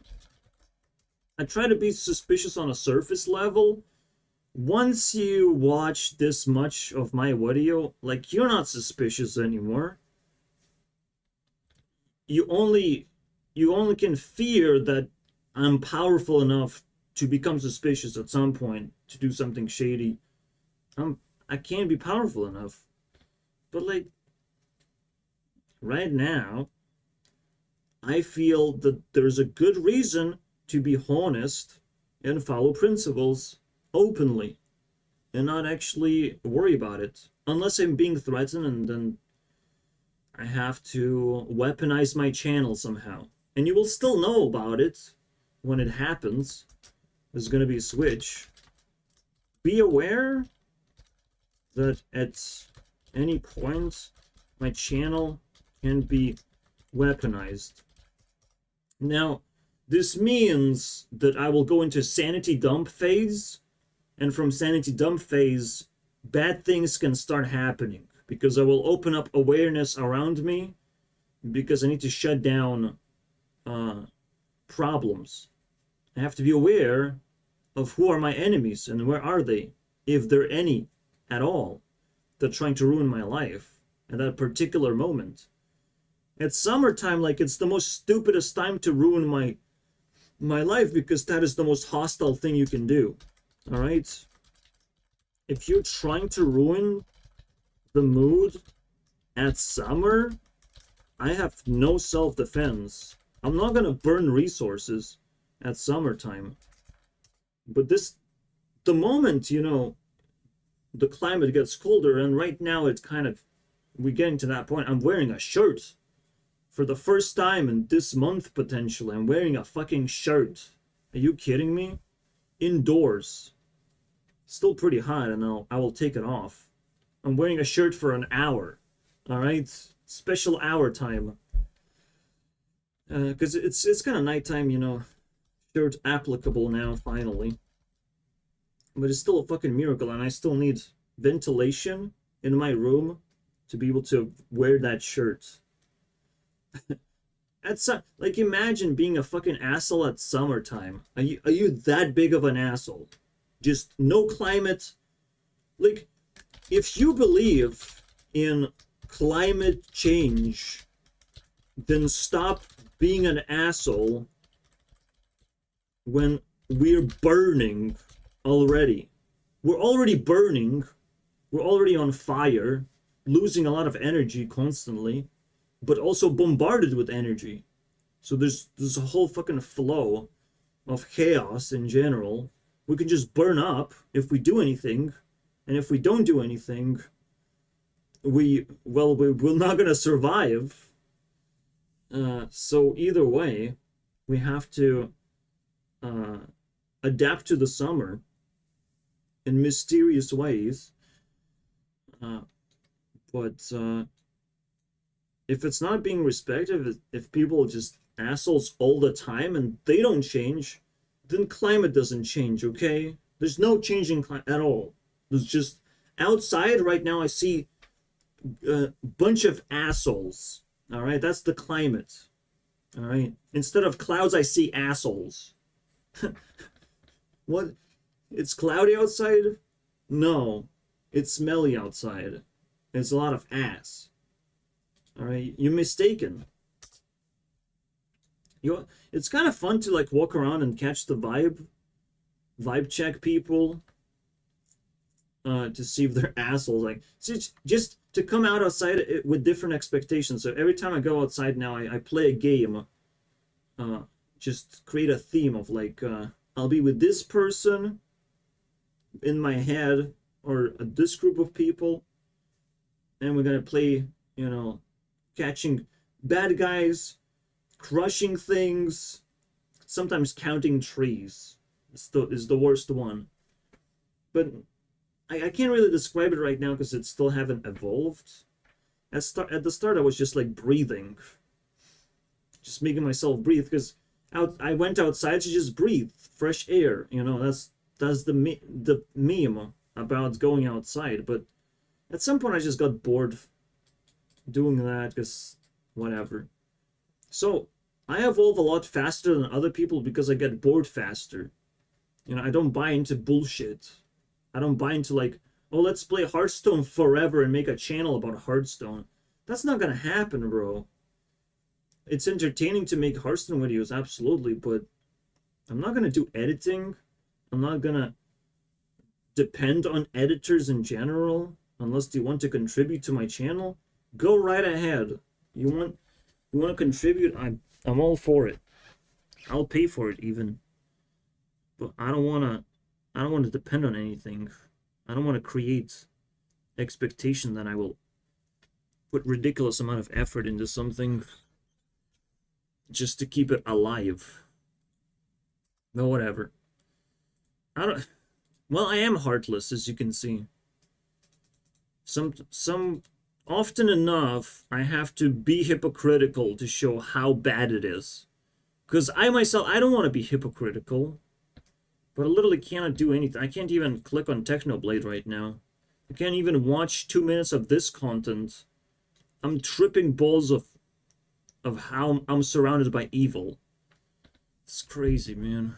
I try to be suspicious on a surface level. Once you watch this much of my video, like, you're not suspicious anymore. You only can fear that I'm powerful enough to become suspicious at some point, to do something shady. I can't be powerful enough. But, like, right now, I feel that there's a good reason to be honest and follow principles openly and not actually worry about it. Unless I'm being threatened, and then I have to weaponize my channel somehow. And you will still know about it when it happens. There's going to be a switch. Be aware that at any point my channel can be weaponized. Now, this means that I will go into sanity dump phase, and from sanity dump phase, bad things can start happening, because I will open up awareness around me, because I need to shut down problems. I have to be aware of who are my enemies and where are they, if there are any at all, that are trying to ruin my life at that particular moment. At summertime, like, it's the most stupidest time to ruin my life, because that is the most hostile thing you can do. All right? If you're trying to ruin the mood at summer, I have no self-defense. I'm not gonna burn resources at summertime. But the moment, you know, the climate gets colder, and right now it's kind of, we're getting to that point. I'm wearing a shirt. For the first time in this month, potentially, I'm wearing a fucking shirt. Are you kidding me? Indoors. Still pretty hot, and I will take it off. I'm wearing a shirt for an hour. Alright? Special hour time. Because it's kind of nighttime, you know. Shirt applicable now, finally. But it's still a fucking miracle, and I still need ventilation in my room to be able to wear that shirt. Like, imagine being a fucking asshole at summertime. Are you that big of an asshole? Just no climate. Like, if you believe in climate change, then stop being an asshole when we're burning already. We're already burning. We're already on fire, losing a lot of energy constantly, but also bombarded with energy. So there's a whole fucking flow of chaos in general. We can just burn up if we do anything, and if we don't do anything, we're not gonna survive. So either way, we have to adapt to the summer in mysterious ways. But if it's not being respected, if people are just assholes all the time and they don't change, then climate doesn't change, okay? There's no changing climate at all. There's just outside right now I see a bunch of assholes. All right, that's the climate. All right. Instead of clouds, I see assholes. What? It's cloudy outside? No, it's smelly outside. It's a lot of ass. All right, you're mistaken. It's kind of fun to like walk around and catch the vibe check people, to see if they're assholes. Like, just to come out outside with different expectations. So every time I go outside now, I play a game. Just create a theme of like, I'll be with this person in my head, or this group of people, and we're gonna play, catching bad guys, crushing things, sometimes counting trees. Is the worst one. But I can't really describe it right now because it still haven't evolved. At the start, I was just like breathing, just making myself breathe, because I went outside to just breathe fresh air. That's the meme about going outside. But at some point, I just got bored doing that because whatever. So I evolve a lot faster than other people because I get bored faster. I don't buy into bullshit. I don't buy into like, oh, let's play Hearthstone forever and make a channel about Hearthstone. That's not gonna happen, bro. It's entertaining to make Hearthstone videos, absolutely, but I'm not gonna do editing. I'm not gonna depend on editors in general unless they want to contribute to my channel. Go right ahead. You want to contribute? I'm all for it. I'll pay for it even. But I don't want to depend on anything. I don't want to create expectation that I will put ridiculous amount of effort into something just to keep it alive. No, whatever. Well, I am heartless, as you can see. Often enough, I have to be hypocritical to show how bad it is. Because I don't want to be hypocritical. But I literally cannot do anything. I can't even click on Technoblade right now. I can't even watch 2 minutes of this content. I'm tripping balls of how I'm surrounded by evil. It's crazy, man.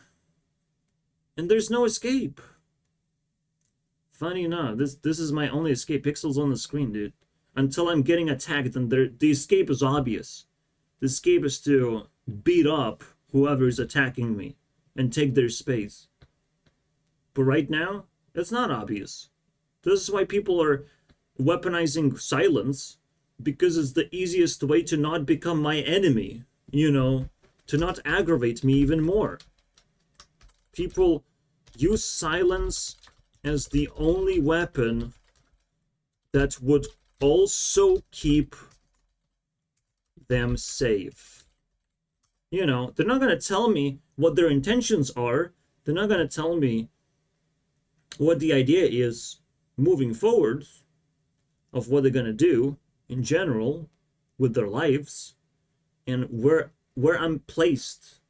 And there's no escape. Funny enough, this is my only escape. Pixels on the screen, dude. Until I'm getting attacked, and the escape is obvious. The escape is to beat up whoever is attacking me and take their space. But right now, it's not obvious. This is why people are weaponizing silence, because it's the easiest way to not become my enemy, to not aggravate me even more. People use silence as the only weapon that would also keep them safe. They're not going to tell me what their intentions are. They're not going to tell me what the idea is moving forward of what they're going to do in general with their lives, and where I'm placed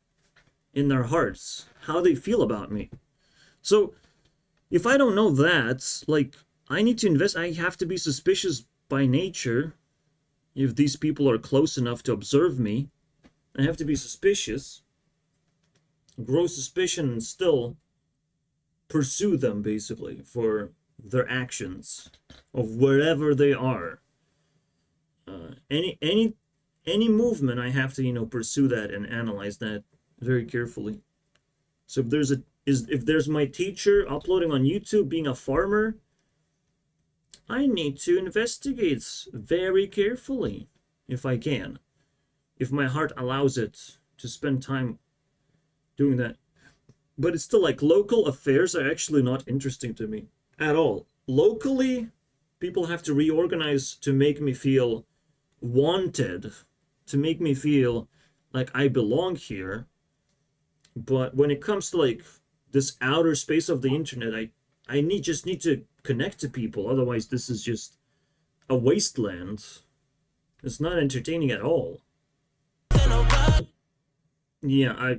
in their hearts, how they feel about me. So if I don't know that, like, I need to invest. I have to be suspicious by nature. If these people are close enough to observe me, I have to be suspicious, grow suspicion, and still pursue them, basically, for their actions of wherever they are. Any movement, I have to pursue that and analyze that very carefully. So if there's my teacher uploading on YouTube being a farmer, I need to investigate very carefully if I can, if my heart allows it to spend time doing that. But it's still like local affairs are actually not interesting to me at all. Locally, people have to reorganize to make me feel wanted, to make me feel like I belong here. But when it comes to like this outer space of the internet, I just need to connect to people. Otherwise, this is just a wasteland. It's not entertaining at all. Yeah,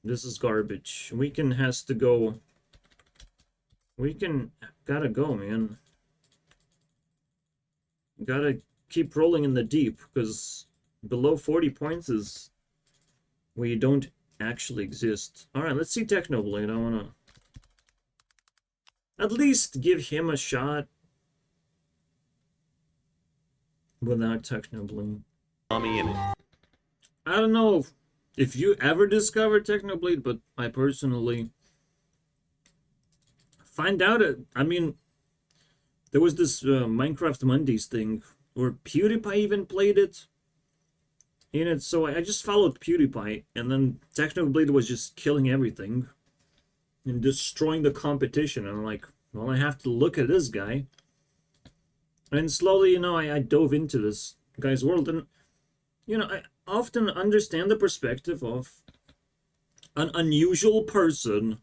this is garbage. Weekend has to go. Weekend gotta go, man. Gotta keep rolling in the deep, because below 40 points is where you don't actually exist. Alright, let's see Technoblade. I wanna at least give him a shot without Technoblade. I don't know if you ever discovered Technoblade, but I personally find out I mean, there was this Minecraft Mondays thing where PewDiePie even played it in it, so I just followed PewDiePie, and then Technoblade was just killing everything and destroying the competition. And I'm like, well, I have to look at this guy. And slowly, you know, I dove into this guy's world, and, you know, I often understand the perspective of an unusual person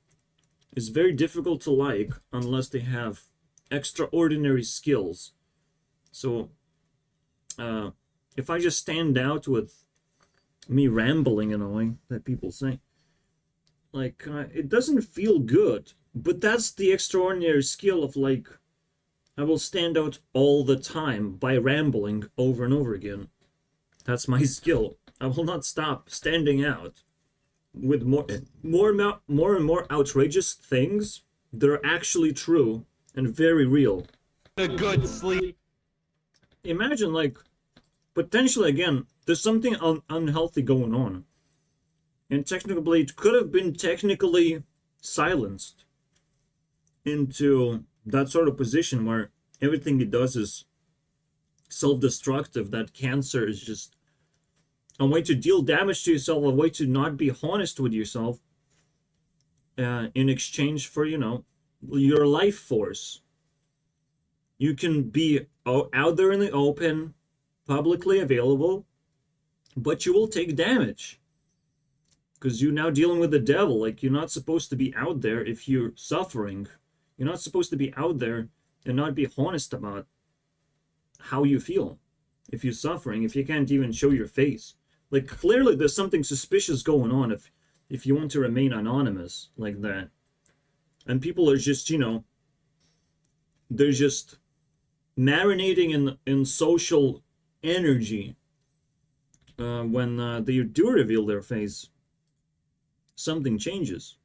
is very difficult to like unless they have extraordinary skills. So, if I just stand out with me rambling in a way that people say, like, it doesn't feel good. But that's the extraordinary skill of, like, I will stand out all the time by rambling over and over again. That's my skill. I will not stop standing out with more and more outrageous things that are actually true and very real. A good sleep. Imagine, like, potentially, again, there's something unhealthy going on. And Technoblade could have been technically silenced into that sort of position where everything it does is self-destructive, that cancer is just a way to deal damage to yourself, a way to not be honest with yourself in exchange for, you know, your life force. You can be out there in the open, publicly available, but you will take damage because you're now dealing with the devil. Like, you're not supposed to be out there if you're suffering. You're not supposed to be out there and not be honest about how you feel if you're suffering, if you can't even show your face. Like, clearly there's something suspicious going on if you want to remain anonymous like that. And people are just, you know, they're just marinating in social energy when they do reveal their face. Something changes.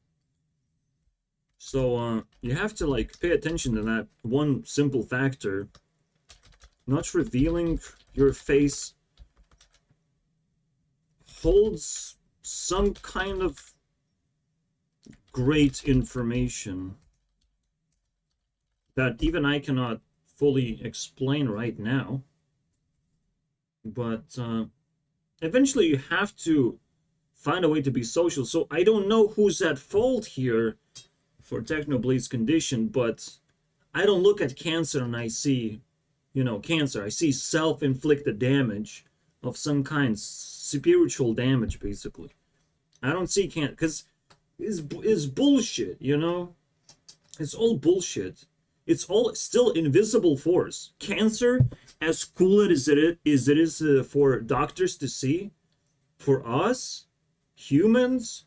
So you have to, like, pay attention to that one simple factor. Not revealing your face holds some kind of great information that even I cannot fully explain right now. But eventually you have to find a way to be social. So I don't know who's at fault here for Technoblade's condition, but I don't look at cancer and I see, you know, cancer. I see self-inflicted damage of some kind, spiritual damage, basically. I don't see cancer, because it's bullshit, you know? It's all bullshit. It's all still invisible force. Cancer, as cool as it is for doctors to see, for us, humans,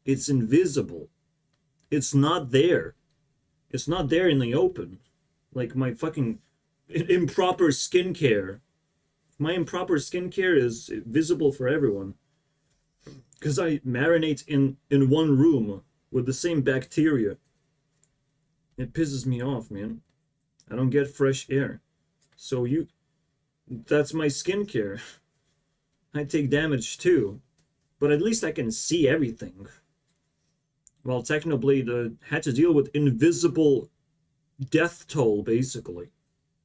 it's invisible. It's not there. It's not there in the open. Like my fucking improper skincare. My improper skincare is visible for everyone. Because I marinate in one room with the same bacteria. It pisses me off, man. I don't get fresh air. So that's my skincare. I take damage too. But at least I can see everything. While Technoblade had to deal with invisible death toll, basically.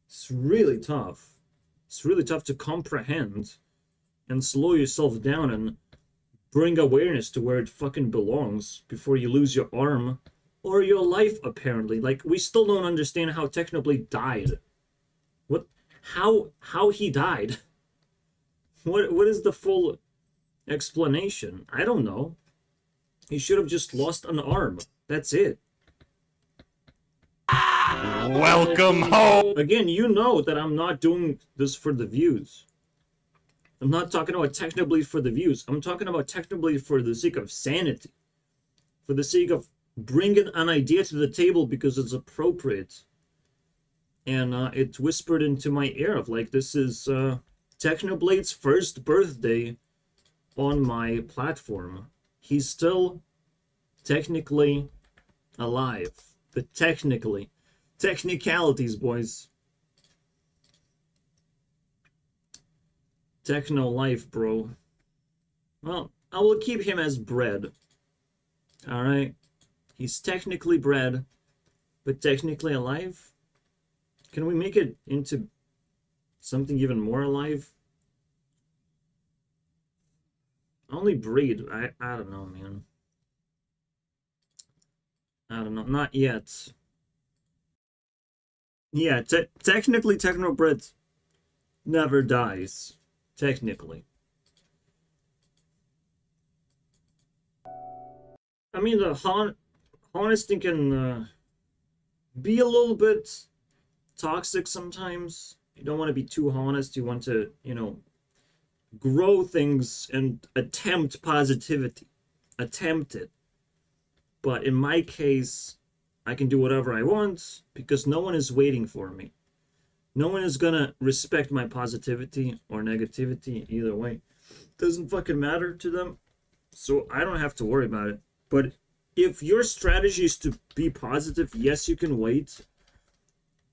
It's really tough. It's really tough to comprehend and slow yourself down and bring awareness to where it fucking belongs before you lose your arm or your life, apparently. Like, we still don't understand how Technoblade died. How he died? What is the full explanation? I don't know. He should have just lost an arm. That's it. Welcome home. Again, you know that I'm not doing this for the views. I'm not talking about Technoblade for the views. I'm talking about Technoblade for the sake of sanity. For the sake of bringing an idea to the table because it's appropriate. And it's whispered into my ear of like, this is Technoblade's first birthday on my platform. He's still technically alive. But technically. Technicalities, boys. Techno life, bro. Well, I will keep him as bread. Alright? He's technically bread, but technically alive? Can we make it into something even more alive? Only breed. I don't know, man. I don't know. Not yet. Yeah, technically Technobread never dies. Technically. I mean, the honesty can be a little bit toxic sometimes. You don't want to be too honest. You want to, you know, grow things and attempt positivity. Attempt it. But in my case, I can do whatever I want because no one is waiting for me. No one is gonna respect my positivity or negativity either way. Doesn't fucking matter to them. So I don't have to worry about it. But if your strategy is to be positive, yes, you can wait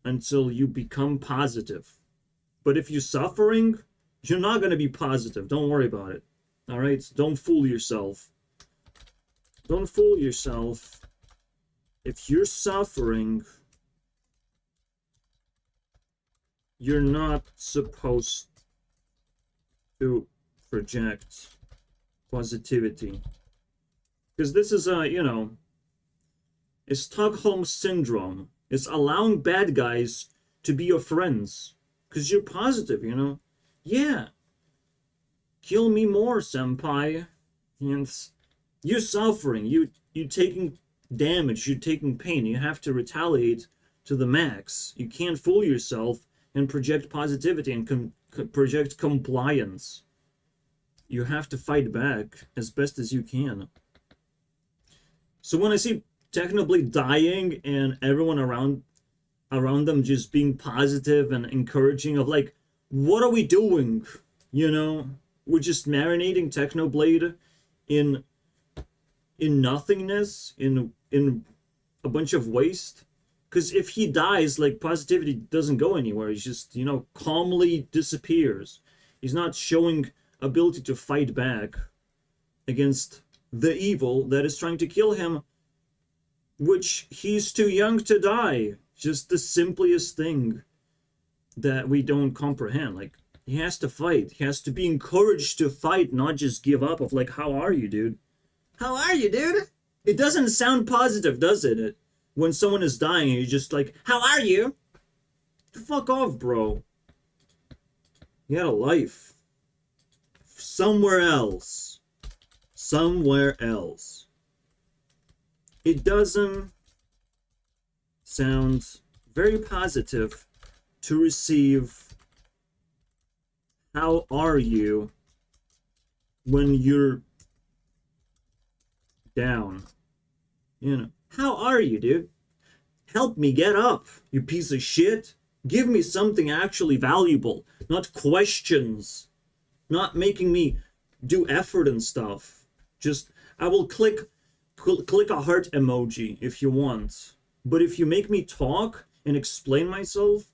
until you become positive. But if you're suffering, you're not gonna be positive. Don't worry about it. Alright? Don't fool yourself. Don't fool yourself. If you're suffering, you're not supposed to project positivity. Because this is you know, it's Stockholm Syndrome. It's allowing bad guys to be your friends. Because you're positive, you know? Yeah. Kill me more, senpai. And you're suffering. You're taking damage. You're taking pain. You have to retaliate to the max. You can't fool yourself and project positivity and project compliance. You have to fight back as best as you can. So when I see Technoblade dying and everyone around them just being positive and encouraging of like, what are we doing? You know, we're just marinating Technoblade in nothingness, in a bunch of waste. Because if he dies, like, positivity doesn't go anywhere. He's just, you know, calmly disappears. He's not showing ability to fight back against the evil that is trying to kill him, which he's too young to die. Just the simplest thing that we don't comprehend. Like, he has to fight. He has to be encouraged to fight, not just give up of like, how are you, dude? How are you, dude? It doesn't sound positive, does it? When someone is dying, you're just like, how are you? Fuck off, bro. You had a life. Somewhere else. Somewhere else. It doesn't sound very positive to receive how are you when you're down. You know, how are you, dude? Help me get up, you piece of shit. Give me something actually valuable, not questions, not making me do effort and stuff. Just, I will click a heart emoji if you want. But if you make me talk and explain myself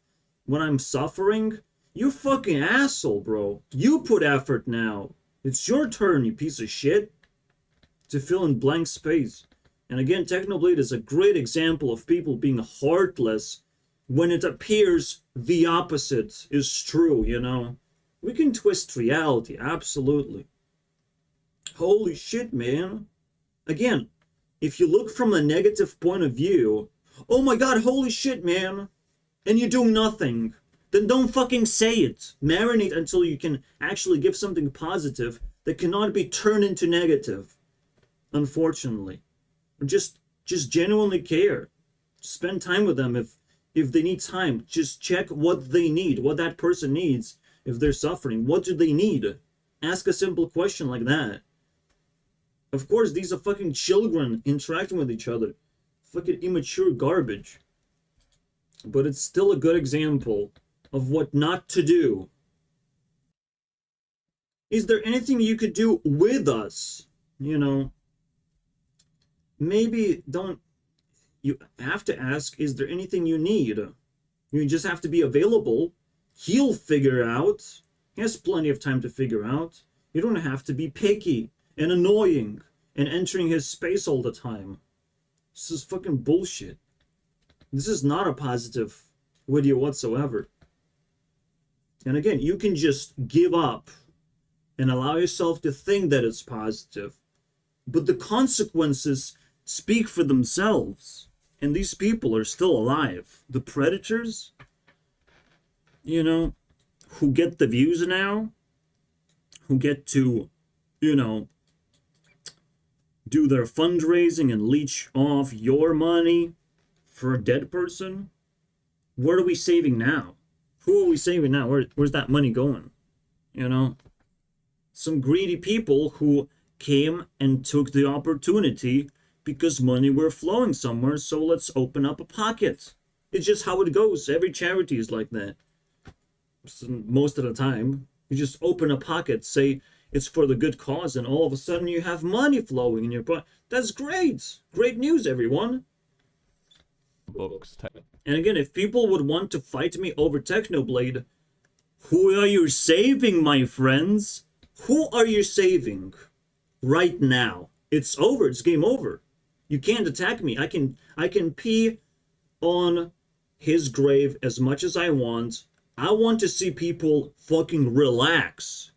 when I'm suffering, you fucking asshole, bro. You put effort now. It's your turn, you piece of shit, to fill in blank space. And again, Technoblade is a great example of people being heartless when it appears the opposite is true, you know? We can twist reality, absolutely. Holy shit, man. Again, if you look from a negative point of view, oh my god, holy shit, man, and you're doing nothing, then don't fucking say it. Marinate until you can actually give something positive that cannot be turned into negative, unfortunately. Or just genuinely care. Spend time with them If they need time, just check what they need, what that person needs. If they're suffering, what do they need? Ask a simple question like that. Of course, these are fucking children interacting with each other. Fucking immature garbage. But it's still a good example of what not to do. Is there anything you could do with us? You know, maybe don't. You have to ask, is there anything you need? You just have to be available. He'll figure out. He has plenty of time to figure out. You don't have to be picky and annoying and entering his space all the time. This is fucking bullshit. This is not a positive video whatsoever. And again, you can just give up and allow yourself to think that it's positive. But the consequences speak for themselves. And these people are still alive. The predators, you know, who get the views now, who get to, you know, do their fundraising and leech off your money for a dead person. What are we saving now? Who are we saving now? Where's that money going? You know, some greedy people who came and took the opportunity because money were flowing somewhere, so let's open up a pocket. It's just how it goes. Every charity is like that. So most of the time, you just open a pocket, say it's for the good cause, and all of a sudden you have money flowing in your pocket. That's great. Great news, everyone. Books. And again, if people would want to fight me over Technoblade, who are you saving, my friends? Who are you saving right now? It's over. It's game over. You can't attack me. I can pee on his grave as much as I want. I want to see people fucking relax.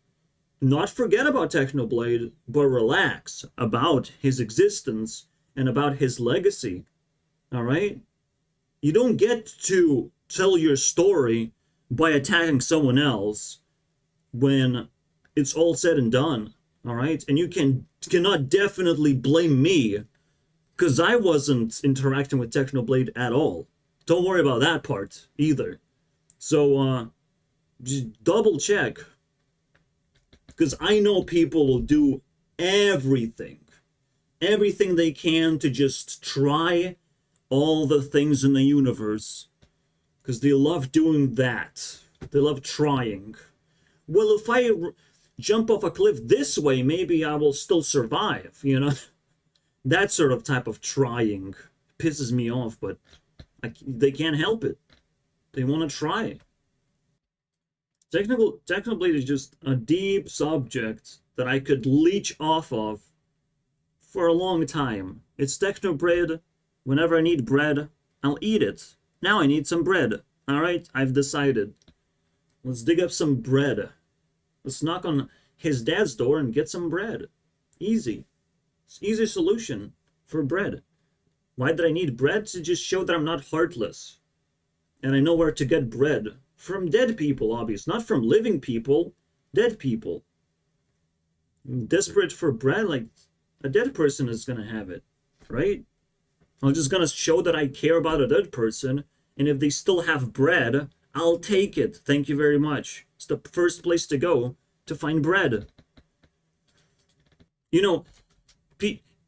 Not forget about Technoblade, but relax about his existence and about his legacy. All right? You don't get to tell your story by attacking someone else when it's all said and done. All right? And you cannot definitely blame me because I wasn't interacting with Technoblade at all. Don't worry about that part either. So, just double check. Because I know people will do everything they can to just try all the things in the universe. Because they love doing that. They love trying. Well, if I jump off a cliff this way, maybe I will still survive, you know? That sort of type of trying pisses me off, but they can't help it. They want to try. Technoblade is just a deep subject that I could leech off of for a long time. It's Technoblade. Whenever I need bread, I'll eat it. Now I need some bread. Alright, I've decided. Let's dig up some bread. Let's knock on his dad's door and get some bread. Easy. It's easy solution for bread. Why did I need bread? To just show that I'm not heartless. And I know where to get bread. From dead people, obviously. Not from living people. Dead people. I'm desperate for bread, like a dead person is gonna have it. Right? I'm just gonna show that I care about a dead person. And if they still have bread, I'll take it. Thank you very much. It's the first place to go to find bread. You know,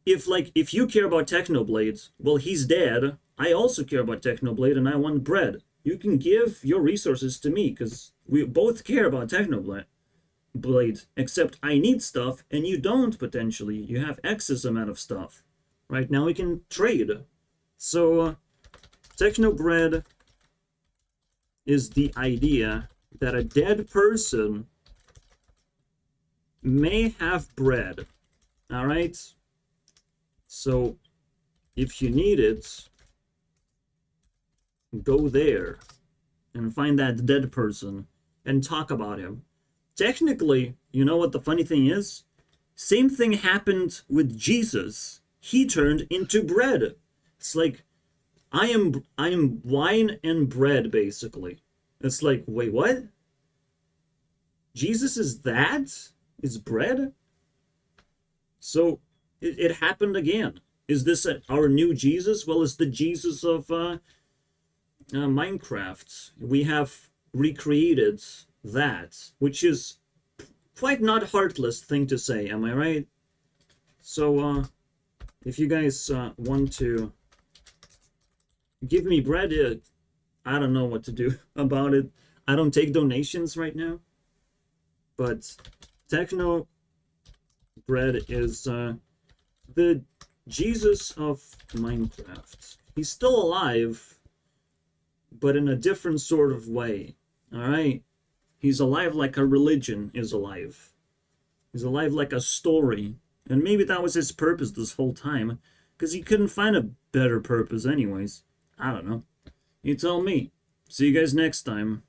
if you care about Technoblade, well, he's dead. I also care about Technoblade and I want bread. You can give your resources to me because we both care about Technoblade. Except I need stuff and you don't potentially. You have excess amount of stuff. Right now we can trade. So, Technoblade is the idea that a dead person may have bread. Alright? So, if you need it, go there and find that dead person and talk about him. Technically, you know what the funny thing is? Same thing happened with Jesus. He turned into bread. It's like, I am wine and bread, basically. It's like, wait, what? Jesus is that? Is bread? So, it happened again. Is this our new Jesus? Well, it's the Jesus of Minecraft. We have recreated that, which is quite not heartless thing to say, am I right? So, if you guys want to give me bread, I don't know what to do about it. I don't take donations right now. But Technoblade is the Jesus of Minecraft. He's still alive, but in a different sort of way. Alright? He's alive like a religion is alive. He's alive like a story. And maybe that was his purpose this whole time, because he couldn't find a better purpose anyways. I don't know. You tell me. See you guys next time.